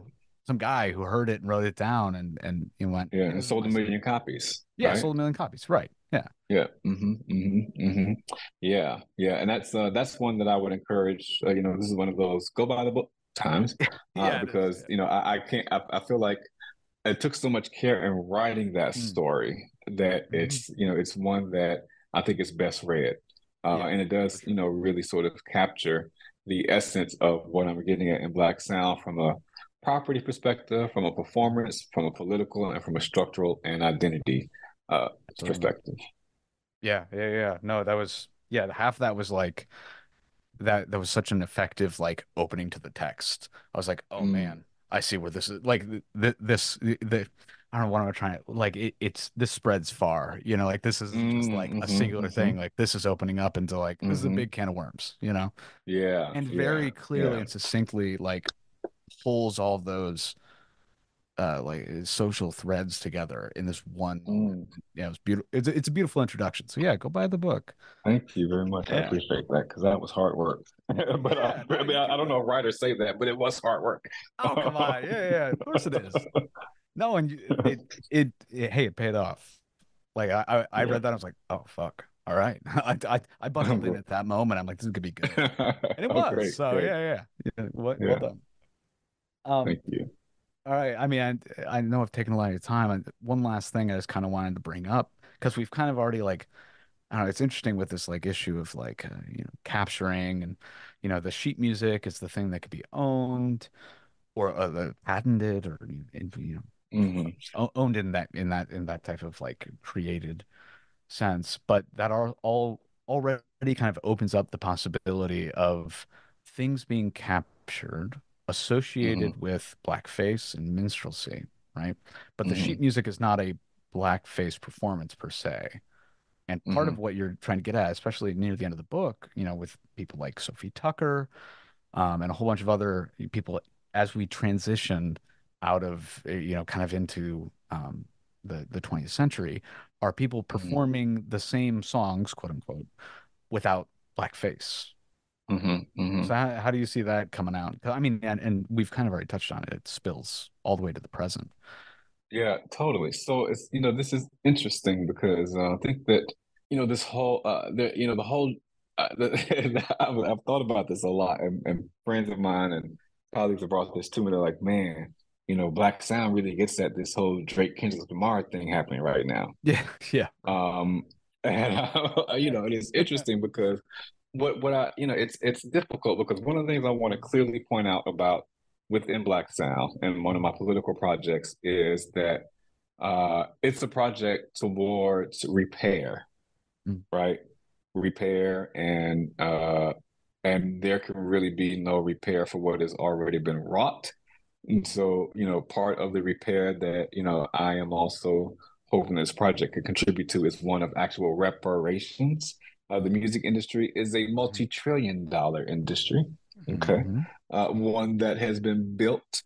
some guy who heard it and wrote it down and went, Yeah. "Hey, And this is sold my a song." million copies. Yeah, Right. sold a million copies. Right. Yeah. Yeah. Yeah. Yeah. And that's one that I would encourage. This is one of those go by the book times, Yeah, it is. because I can't. I feel like it took so much care in writing that Yeah. story that Mhm. it's one that I think is best read, Yeah, and it for does sure. really sort of capture the essence of what I'm getting at in Black Sound from a property perspective, from a Mhm. performance, from a political, and from a structural and identity uh, Absolutely. perspective. Yeah, yeah, yeah. No, that was yeah, half that was like that was such an effective like opening to the text. I was like, "Oh Mm, man, I see where this is like the I don't know what I'm trying to like it's this spreads far, like this isn't just like a singular thing. Like this is opening up into like this is a hmm. big can of worms. Yeah, And yeah, very clearly yeah. and succinctly like pulls all those like social threads together in this one moment. Mm. Yeah, it was beautiful. It's a beautiful introduction. So yeah, go buy the book. Thank you very much. I Yeah. appreciate that because that was hard work. But Yeah, no, I mean, you I killed don't know it. if writers say that, but it was hard work. Oh, come on. Yeah, yeah, of course it is. No, and hey, it paid off. Like I Yeah. read that, I was like, oh fuck. All right. I buckled in at that moment. I'm like, this is gonna be good. And it Oh, was. great, So great. yeah, yeah. Yeah, well Yeah, done. Um, thank you. all right. I mean, I know I've taken a lot of your time. One last thing I just kind of wanted to bring up because we've kind of already like I don't know, it's interesting with this like issue of like capturing and the sheet music is the thing that could be owned or the patented or Hmm. owned in that type of like created sense, but that are all already kind of opens up the possibility of things being captured associated Hmm. with blackface and minstrelsy, right? But the sheet Hmm. music is not a blackface performance per se. And part of Hmm. what you're trying to get at, especially near the end of the book, with people like Sophie Tucker, and a whole bunch of other people, as we transition out of, kind of into the 20th century, are people Hmm. performing the same songs, quote unquote, without blackface. Hmm. So Hmm. how do you see that coming out? 'Cause, I mean, and we've kind of already touched on it. It spills all the way to the present. Yeah, totally. So this is interesting because I think that, this whole, the whole, I've thought about this a lot, and friends of mine and colleagues have brought this to me. They're like, man, Black Sound really gets at this whole Drake Kendrick Lamar thing happening right now. Yeah, yeah, right. Um, and and it's interesting because what I, it's difficult because one of the things I want to clearly point out about within Black Sound and one of my political projects is that it's a project towards repair, Mm, right? Repair and there can really be no repair for what has already been wrought. And so, part of the repair that, I am also hoping this project could contribute to is one of actual reparations. The music industry is a mhm, multi-trillion dollar industry. Okay. mhm, One that has been built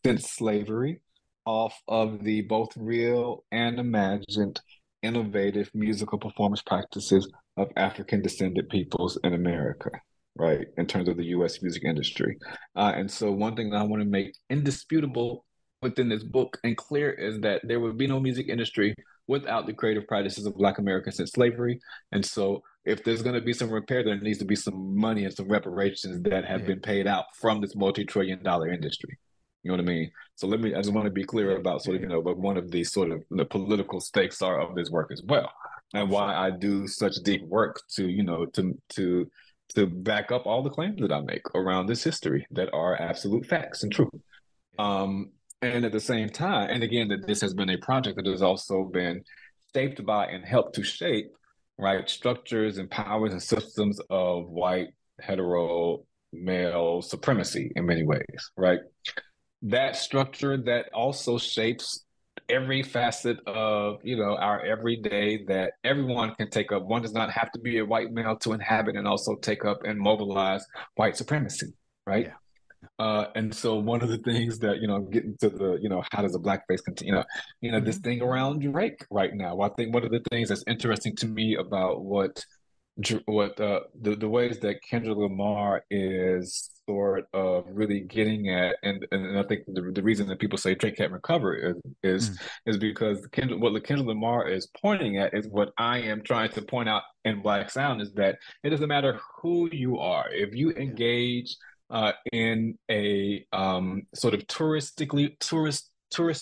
since slavery, off of the both real and imagined innovative musical performance practices of African descended peoples in America, right? In terms of the US music industry. And so, one thing that I want to make indisputable within this book and clear is that there would be no music industry without the creative practices of Black Americans since slavery. And so, if there's going to be some repair, there needs to be some money and some reparations that have been paid out from this multi-trillion-dollar industry. You know what I mean? So I just want to be clear about sort of, but one of the sort of the political stakes are of this work as well, and why I do such deep work to, to back up all the claims that I make around this history that are absolute facts and true. And at the same time, and again, that this has been a project that has also been shaped by and helped to shape, right, structures and powers and systems of white hetero male supremacy in many ways, right? That structure that also shapes every facet of, our everyday that everyone can take up. One does not have to be a white male to inhabit and also take up and mobilize white supremacy, right? Yeah. And so one of the things that, getting to the, how does a blackface continue, this thing around Drake right now. Well, I think one of the things that's interesting to me about the ways that Kendrick Lamar is sort of really getting at, and I think the reason that people say Drake can't recover is because what Kendrick Lamar is pointing at is what I am trying to point out in Black Sound, is that it doesn't matter who you are. If you engage in a sort of tourist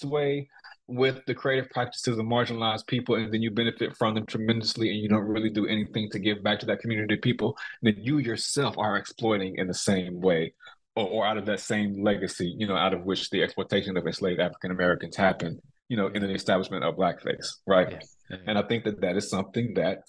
way with the creative practices of marginalized people, and then you benefit from them tremendously, and you don't really do anything to give back to that community of people, then you yourself are exploiting in the same way, or out of that same legacy, out of which the exploitation of enslaved African Americans happened, in the establishment of blackface, right? Yeah. And I think that is something that,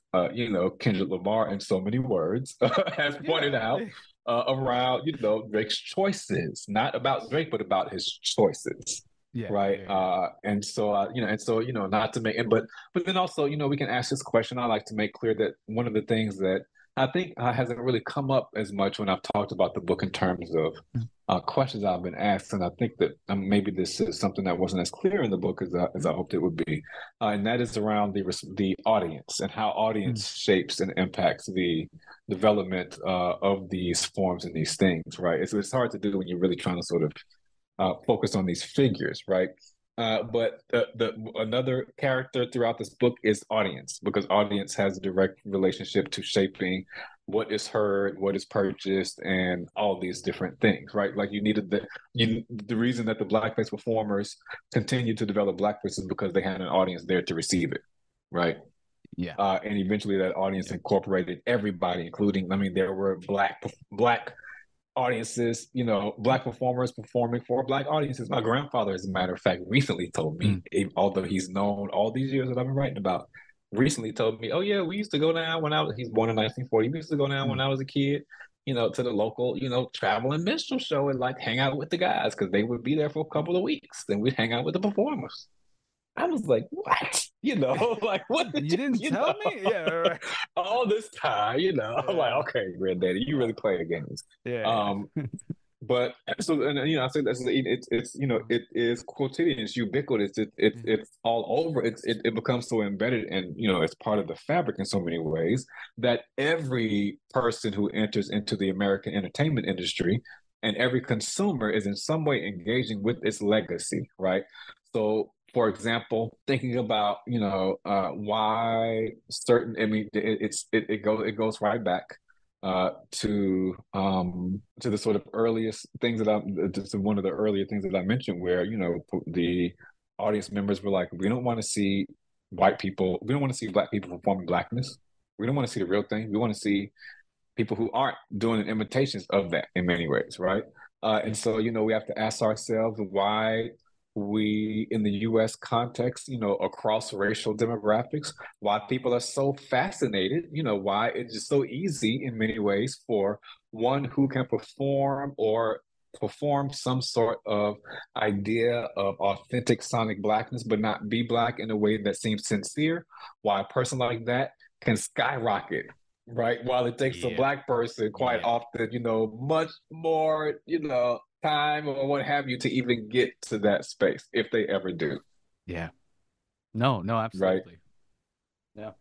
Kendrick Lamar, in so many words, has pointed out around, Drake's choices, not about Drake, but about his choices. Yeah, right. Yeah. And so, not to make it, but then also, we can ask this question. I like to make clear that one of the things that I think hasn't really come up as much when I've talked about the book in terms of questions I've been asked. And I think that maybe this is something that wasn't as clear in the book as I hoped it would be. And that is around the audience and how audience shapes and impacts the development of these forms and these things, right? It's hard to do when you're really trying to sort of focus on these figures, right? But another character throughout this book is audience, because audience has a direct relationship to shaping what is heard, what is purchased, and all these different things, right? Like the reason that the blackface performers continue to develop blackface is because they had an audience there to receive it, right? Yeah. And eventually that audience incorporated everybody, including, there were black audiences, Black performers performing for Black audiences. My grandfather, as a matter of fact, recently told me, although he's known all these years that I've been writing about, recently told me, oh yeah, we used to go down he's born in 1940, we used to go down when I was a kid, to the local, traveling minstrel show and like hang out with the guys, because they would be there for a couple of weeks. Then we'd hang out with the performers. I was like, what? Like, what did you didn't tell me? Yeah, right. All this time, I'm like, okay, Granddaddy, you really play games. Yeah. But so, and I say that's it's it is quotidian, it's ubiquitous, it's all over. It becomes so embedded, and it's part of the fabric in so many ways that every person who enters into the American entertainment industry and every consumer is in some way engaging with its legacy, right? So, for example, thinking about why certain, it goes right back to the sort of earliest things to one of the earlier things that I mentioned, where the audience members were like, we don't want to see white people, we don't want to see Black people performing Blackness, we don't want to see the real thing, we want to see people who aren't doing imitations of that in many ways, right? And so we have to ask ourselves why we, in the U.S. context, across racial demographics, why people are so fascinated, why it's just so easy in many ways for one who can perform some sort of idea of authentic sonic Blackness, but not be Black in a way that seems sincere, why a person like that can skyrocket, right? While it takes a Black person quite often, much more, time or what have you to even get to that space if they ever do, Yeah. No, no, right? absolutely. Yeah.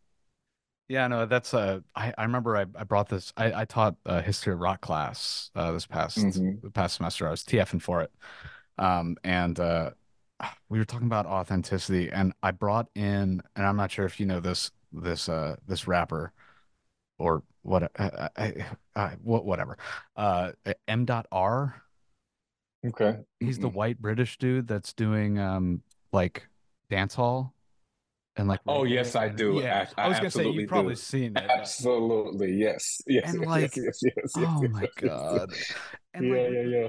Yeah, no, that's I remember I brought this I taught a history of rock class Hmm. the past semester. I was TFing for it. And we were talking about authenticity, and I brought in, and I'm not sure if you know this rapper or whatever. M. Dot R. Okay. He's the Mm-mm. white British dude that's doing like dance hall and like Oh, yes, reggae I and do. yeah. I I was gonna say absolutely you've probably do. seen it, but Absolutely. Yes. Yes, and yes, yes, like yes, yes, yes, oh yes, my yes, yes. God. And like Yeah, yeah, yeah.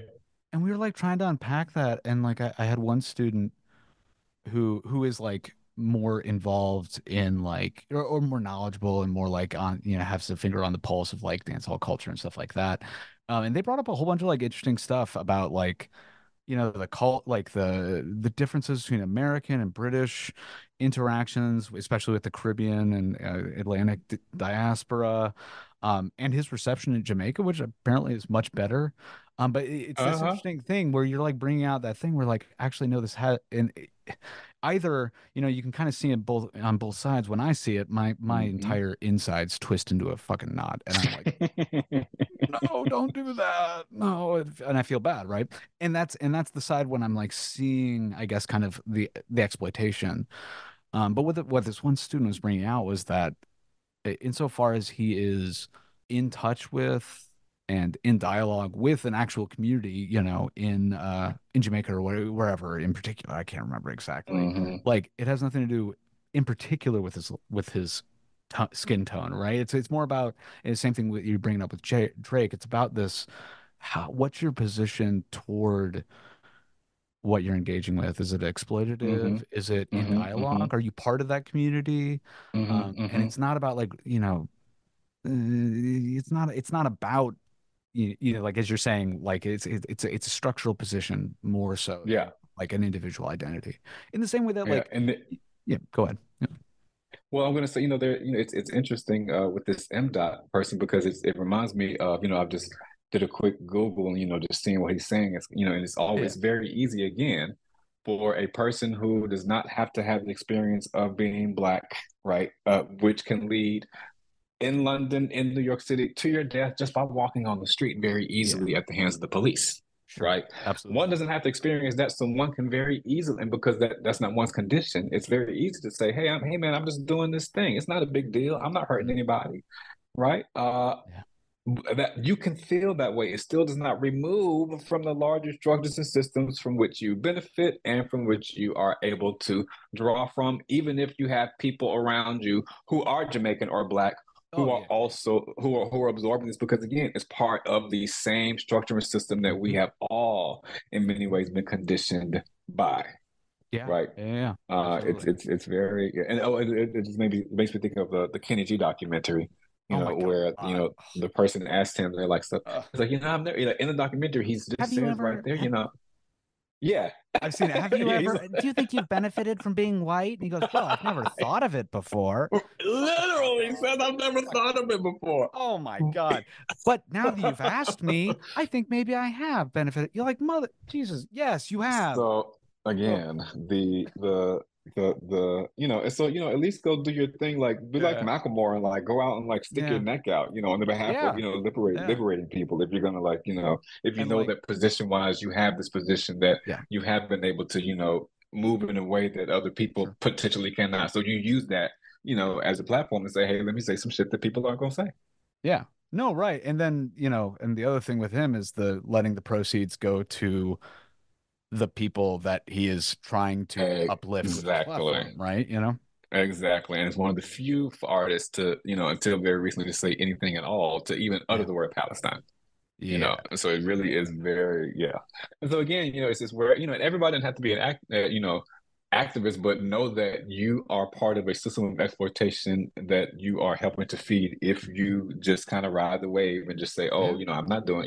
and we were like trying to unpack that, and like I had one student who is like more involved in like or more knowledgeable and more like on has a finger on the pulse of like dance hall culture and stuff like that. And they brought up a whole bunch of like interesting stuff about like the cult, like the differences between American and British interactions, especially with the Caribbean and Atlantic diaspora, and his reception in Jamaica, which apparently is much better. But it's this Uh-huh. interesting thing where you're like bringing out that thing where like actually no, this had and either you can kind of see it both on both sides. When I see it, my Hmm. entire insides twist into a fucking knot, and I'm like, no, don't do that. No, and I feel bad, right? And that's the side when I'm like seeing, I guess, kind of the exploitation. But what this one student was bringing out was that insofar as he is in touch with and in dialogue with an actual community, in Jamaica or wherever in particular, I can't remember exactly. Hmm. Like it has nothing to do in particular with his skin tone, right? It's more about and the same thing with you bringing up with Drake. It's about this what's your position toward what you're engaging with? Is it Hmm. exploitative? Is it in Hmm. Hmm. dialogue? Are you part of that community? Hmm. And Hmm. it's not about like, it's not about like as you're saying, like it's a structural position more so Yeah. than like an individual identity. In the same way that Yeah. like And yeah, go ahead. Yeah. well, I'm gonna say, it's interesting with this M dot person because it reminds me of, I've just did a quick Google and just seeing what he's saying. And it's Yeah. always very easy again for a person who does not have to have the experience of being black, right? Which can lead in London, in New York City, to your death just by walking on the street very Yeah, easily at the hands of the police, sure. right? One Absolutely. doesn't have to experience that, so one can very easily, and because that's not one's condition, it's very easy to say, hey man, I'm just doing this thing. It's not a big deal. I'm not hurting anybody, right? Yeah. That you can feel that way. It still does not remove from the larger structures and systems from which you benefit and from which you are able to draw from, even if you have people around you who are Jamaican or black Oh yeah. who are absorbing this because again, it's part of the same structure and system that we Hmm. have all in many ways been conditioned by, Yeah. right? Yeah. Yeah. It's Absolutely. it's very and it just maybe makes me think of the Kenny G documentary, Oh my where God. the person asked him, they're like, so Uh, he's like, I'm there. Like, in the documentary, he just have you says right ever there, have yeah, I've seen it. Have you yeah, he's ever, do you think you've benefited from being white? And he goes, well, I've never thought of it before. literally says, I've never thought of it before. Oh my God. But now that you've asked me, I think maybe I have benefited. You're like, mother, Jesus. Yes, you have. So Oh, again, and so at least go do your thing, like be like yeah. Macklemore and like go out and like stick your Yeah. neck out, on the behalf of Yeah. Yeah. liberating people. If you're gonna like if you And know like, that position wise you have this position that yeah, you have been able to move in a way that other people sure. potentially cannot. So you use that as a platform to say, hey, let me say some shit that people aren't gonna say. Yeah. No, right. And then, and the other thing with him is the letting the proceeds go to the people that he is trying to uplift with his Exactly. platform, right? Exactly. And it's one of the few artists to, until very recently to say anything at all, to even utter Yeah. the word Palestine. Yeah. So it really is very, yeah. And so again, it's just where, and everybody doesn't have to be an activist, but know that you are part of a system of exploitation that you are helping to feed if you just kind of ride the wave and just say, oh, Yeah. I'm not doing,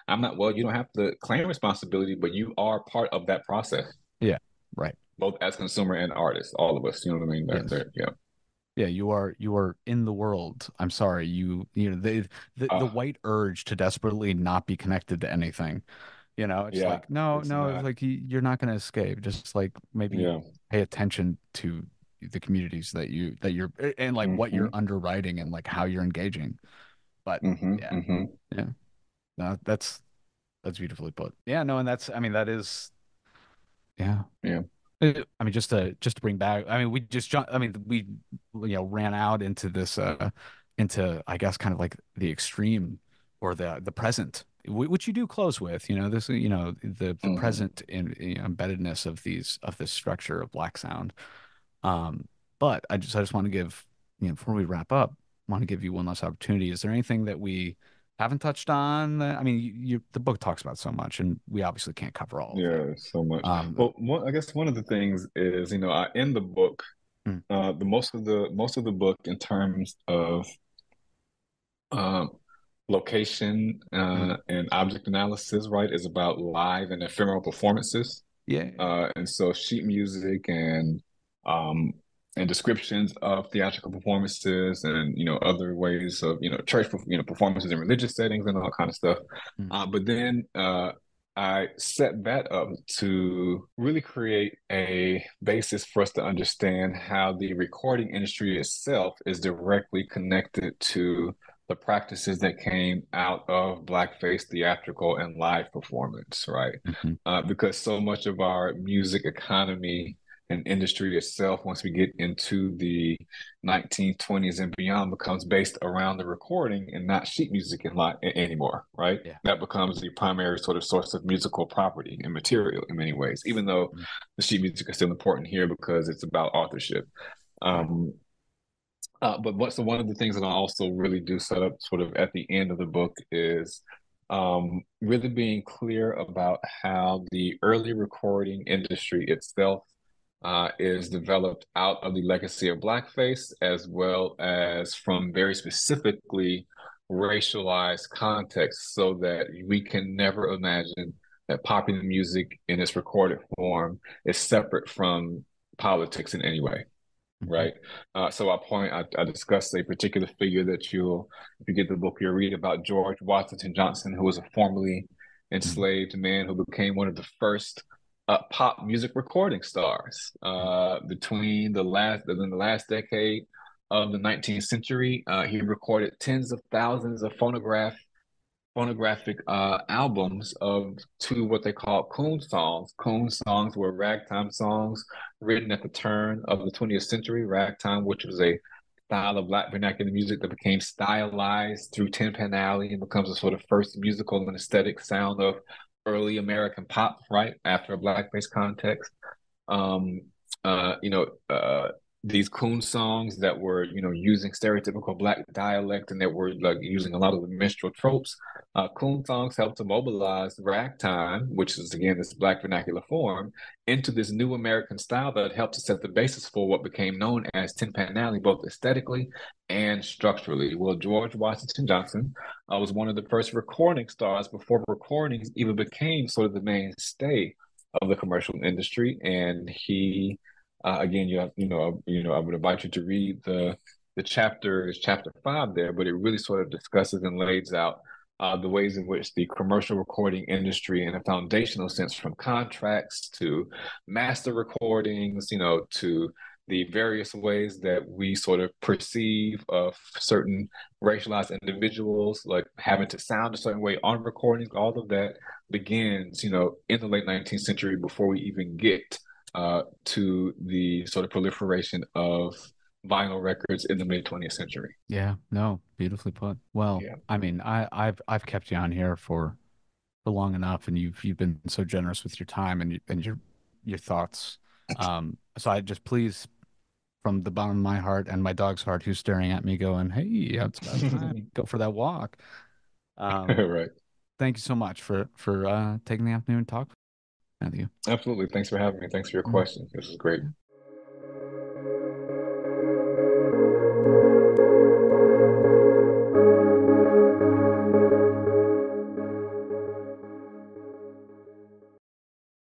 I'm not, well, you don't have to claim responsibility, but you are part of that process, Yeah. Right. both as consumer and artist, all of us, you know what I mean? Yes. Yeah. Yeah, you are in the world. I'm sorry. The Uh, white urge to desperately not be connected to anything. You know, it's Yeah, like, no, it's no, it's not. like you're not going to escape. Just like maybe Yeah. pay attention to the communities that you're and like what you're Hmm. underwriting and like how you're engaging. But Hmm. yeah, Hmm. yeah, no, that's beautifully put. Yeah, no, and that's, I mean, that is, yeah. Yeah. I mean, just to bring back, I mean, I mean, we ran out into this into, I guess, kind of like the extreme or the present, which you do close with, this, the Hmm. present in, embeddedness of this structure of Black Sound. Um, but I just want to give, before we wrap up, want to give you one last opportunity. Is there anything that we haven't touched on? I mean, the book talks about so much, and we obviously can't cover all of it. Yeah, so much. Um, Well, I guess one of the things is, I in the book, mm, the most of the book in terms of um, location mm, and object analysis, right, is about live and ephemeral performances. yeah. And so sheet music um and descriptions of theatrical performances and other ways of church performances in religious settings and all that kind of stuff. Mm, But then I set that up to really create a basis for us to understand how the recording industry itself is directly connected to the practices that came out of blackface theatrical and live performance, right? mhm. Because so much of our music economy and industry itself, once we get into the 1920s and beyond, becomes based around the recording and not sheet music anymore, right? Yeah. That becomes the primary sort of source of musical property and material in many ways, even though Mm, the sheet music is still important here because it's about authorship. right. Um, so one of the things that I also really do set up sort of at the end of the book is really being clear about how the early recording industry itself is developed out of the legacy of blackface, as well as from very specifically racialized contexts, so that we can never imagine that popular music in its recorded form is separate from politics in any way, Mhm, right? I discussed a particular figure that if you get the book, you'll read about George Washington Johnson, who was a formerly mhm, enslaved man who became one of the first pop music recording stars mhm, in the last decade of the 19th century. He recorded tens of thousands of phonographic albums of two what they call coon songs. Coon songs were ragtime songs written at the turn of the 20th century. Ragtime, which was a style of black vernacular music that became stylized through Tin Pan Alley and becomes a sort of first musical and aesthetic sound of early American pop, right after a blackface context. Um, uh, you know, uh, these coon songs that were, using stereotypical black dialect and that were like using a lot of the minstrel tropes. Coon songs helped to mobilize ragtime, which is again this black vernacular form, into this new American style that helped to set the basis for what became known as Tin Pan Alley, both aesthetically and structurally. Well, George Washington Johnson was one of the first recording stars before recordings even became sort of the mainstay of the commercial industry, and he, again, I would invite you to read the chapter 5 there, but it really sort of discusses and lays out the ways in which the commercial recording industry, in a foundational sense, from contracts to master recordings, to the various ways that we sort of perceive of certain racialized individuals, like having to sound a certain way on recordings, all of that begins, in the late 19th century before we even get to the sort of proliferation of vinyl records in the mid 20th century. yeah, no, beautifully put. Well, Yeah. I mean, I've kept you on here for long enough, and you've been so generous with your time and your thoughts. So I just please, from the bottom of my heart and my dog's heart, who's staring at me, going, "Hey, it's about time. Go for that walk." Um, Right. thank you so much for taking the afternoon to talk with Matthew. Absolutely. Thanks for having me. Thanks for your Mm, questions. This is great. yeah.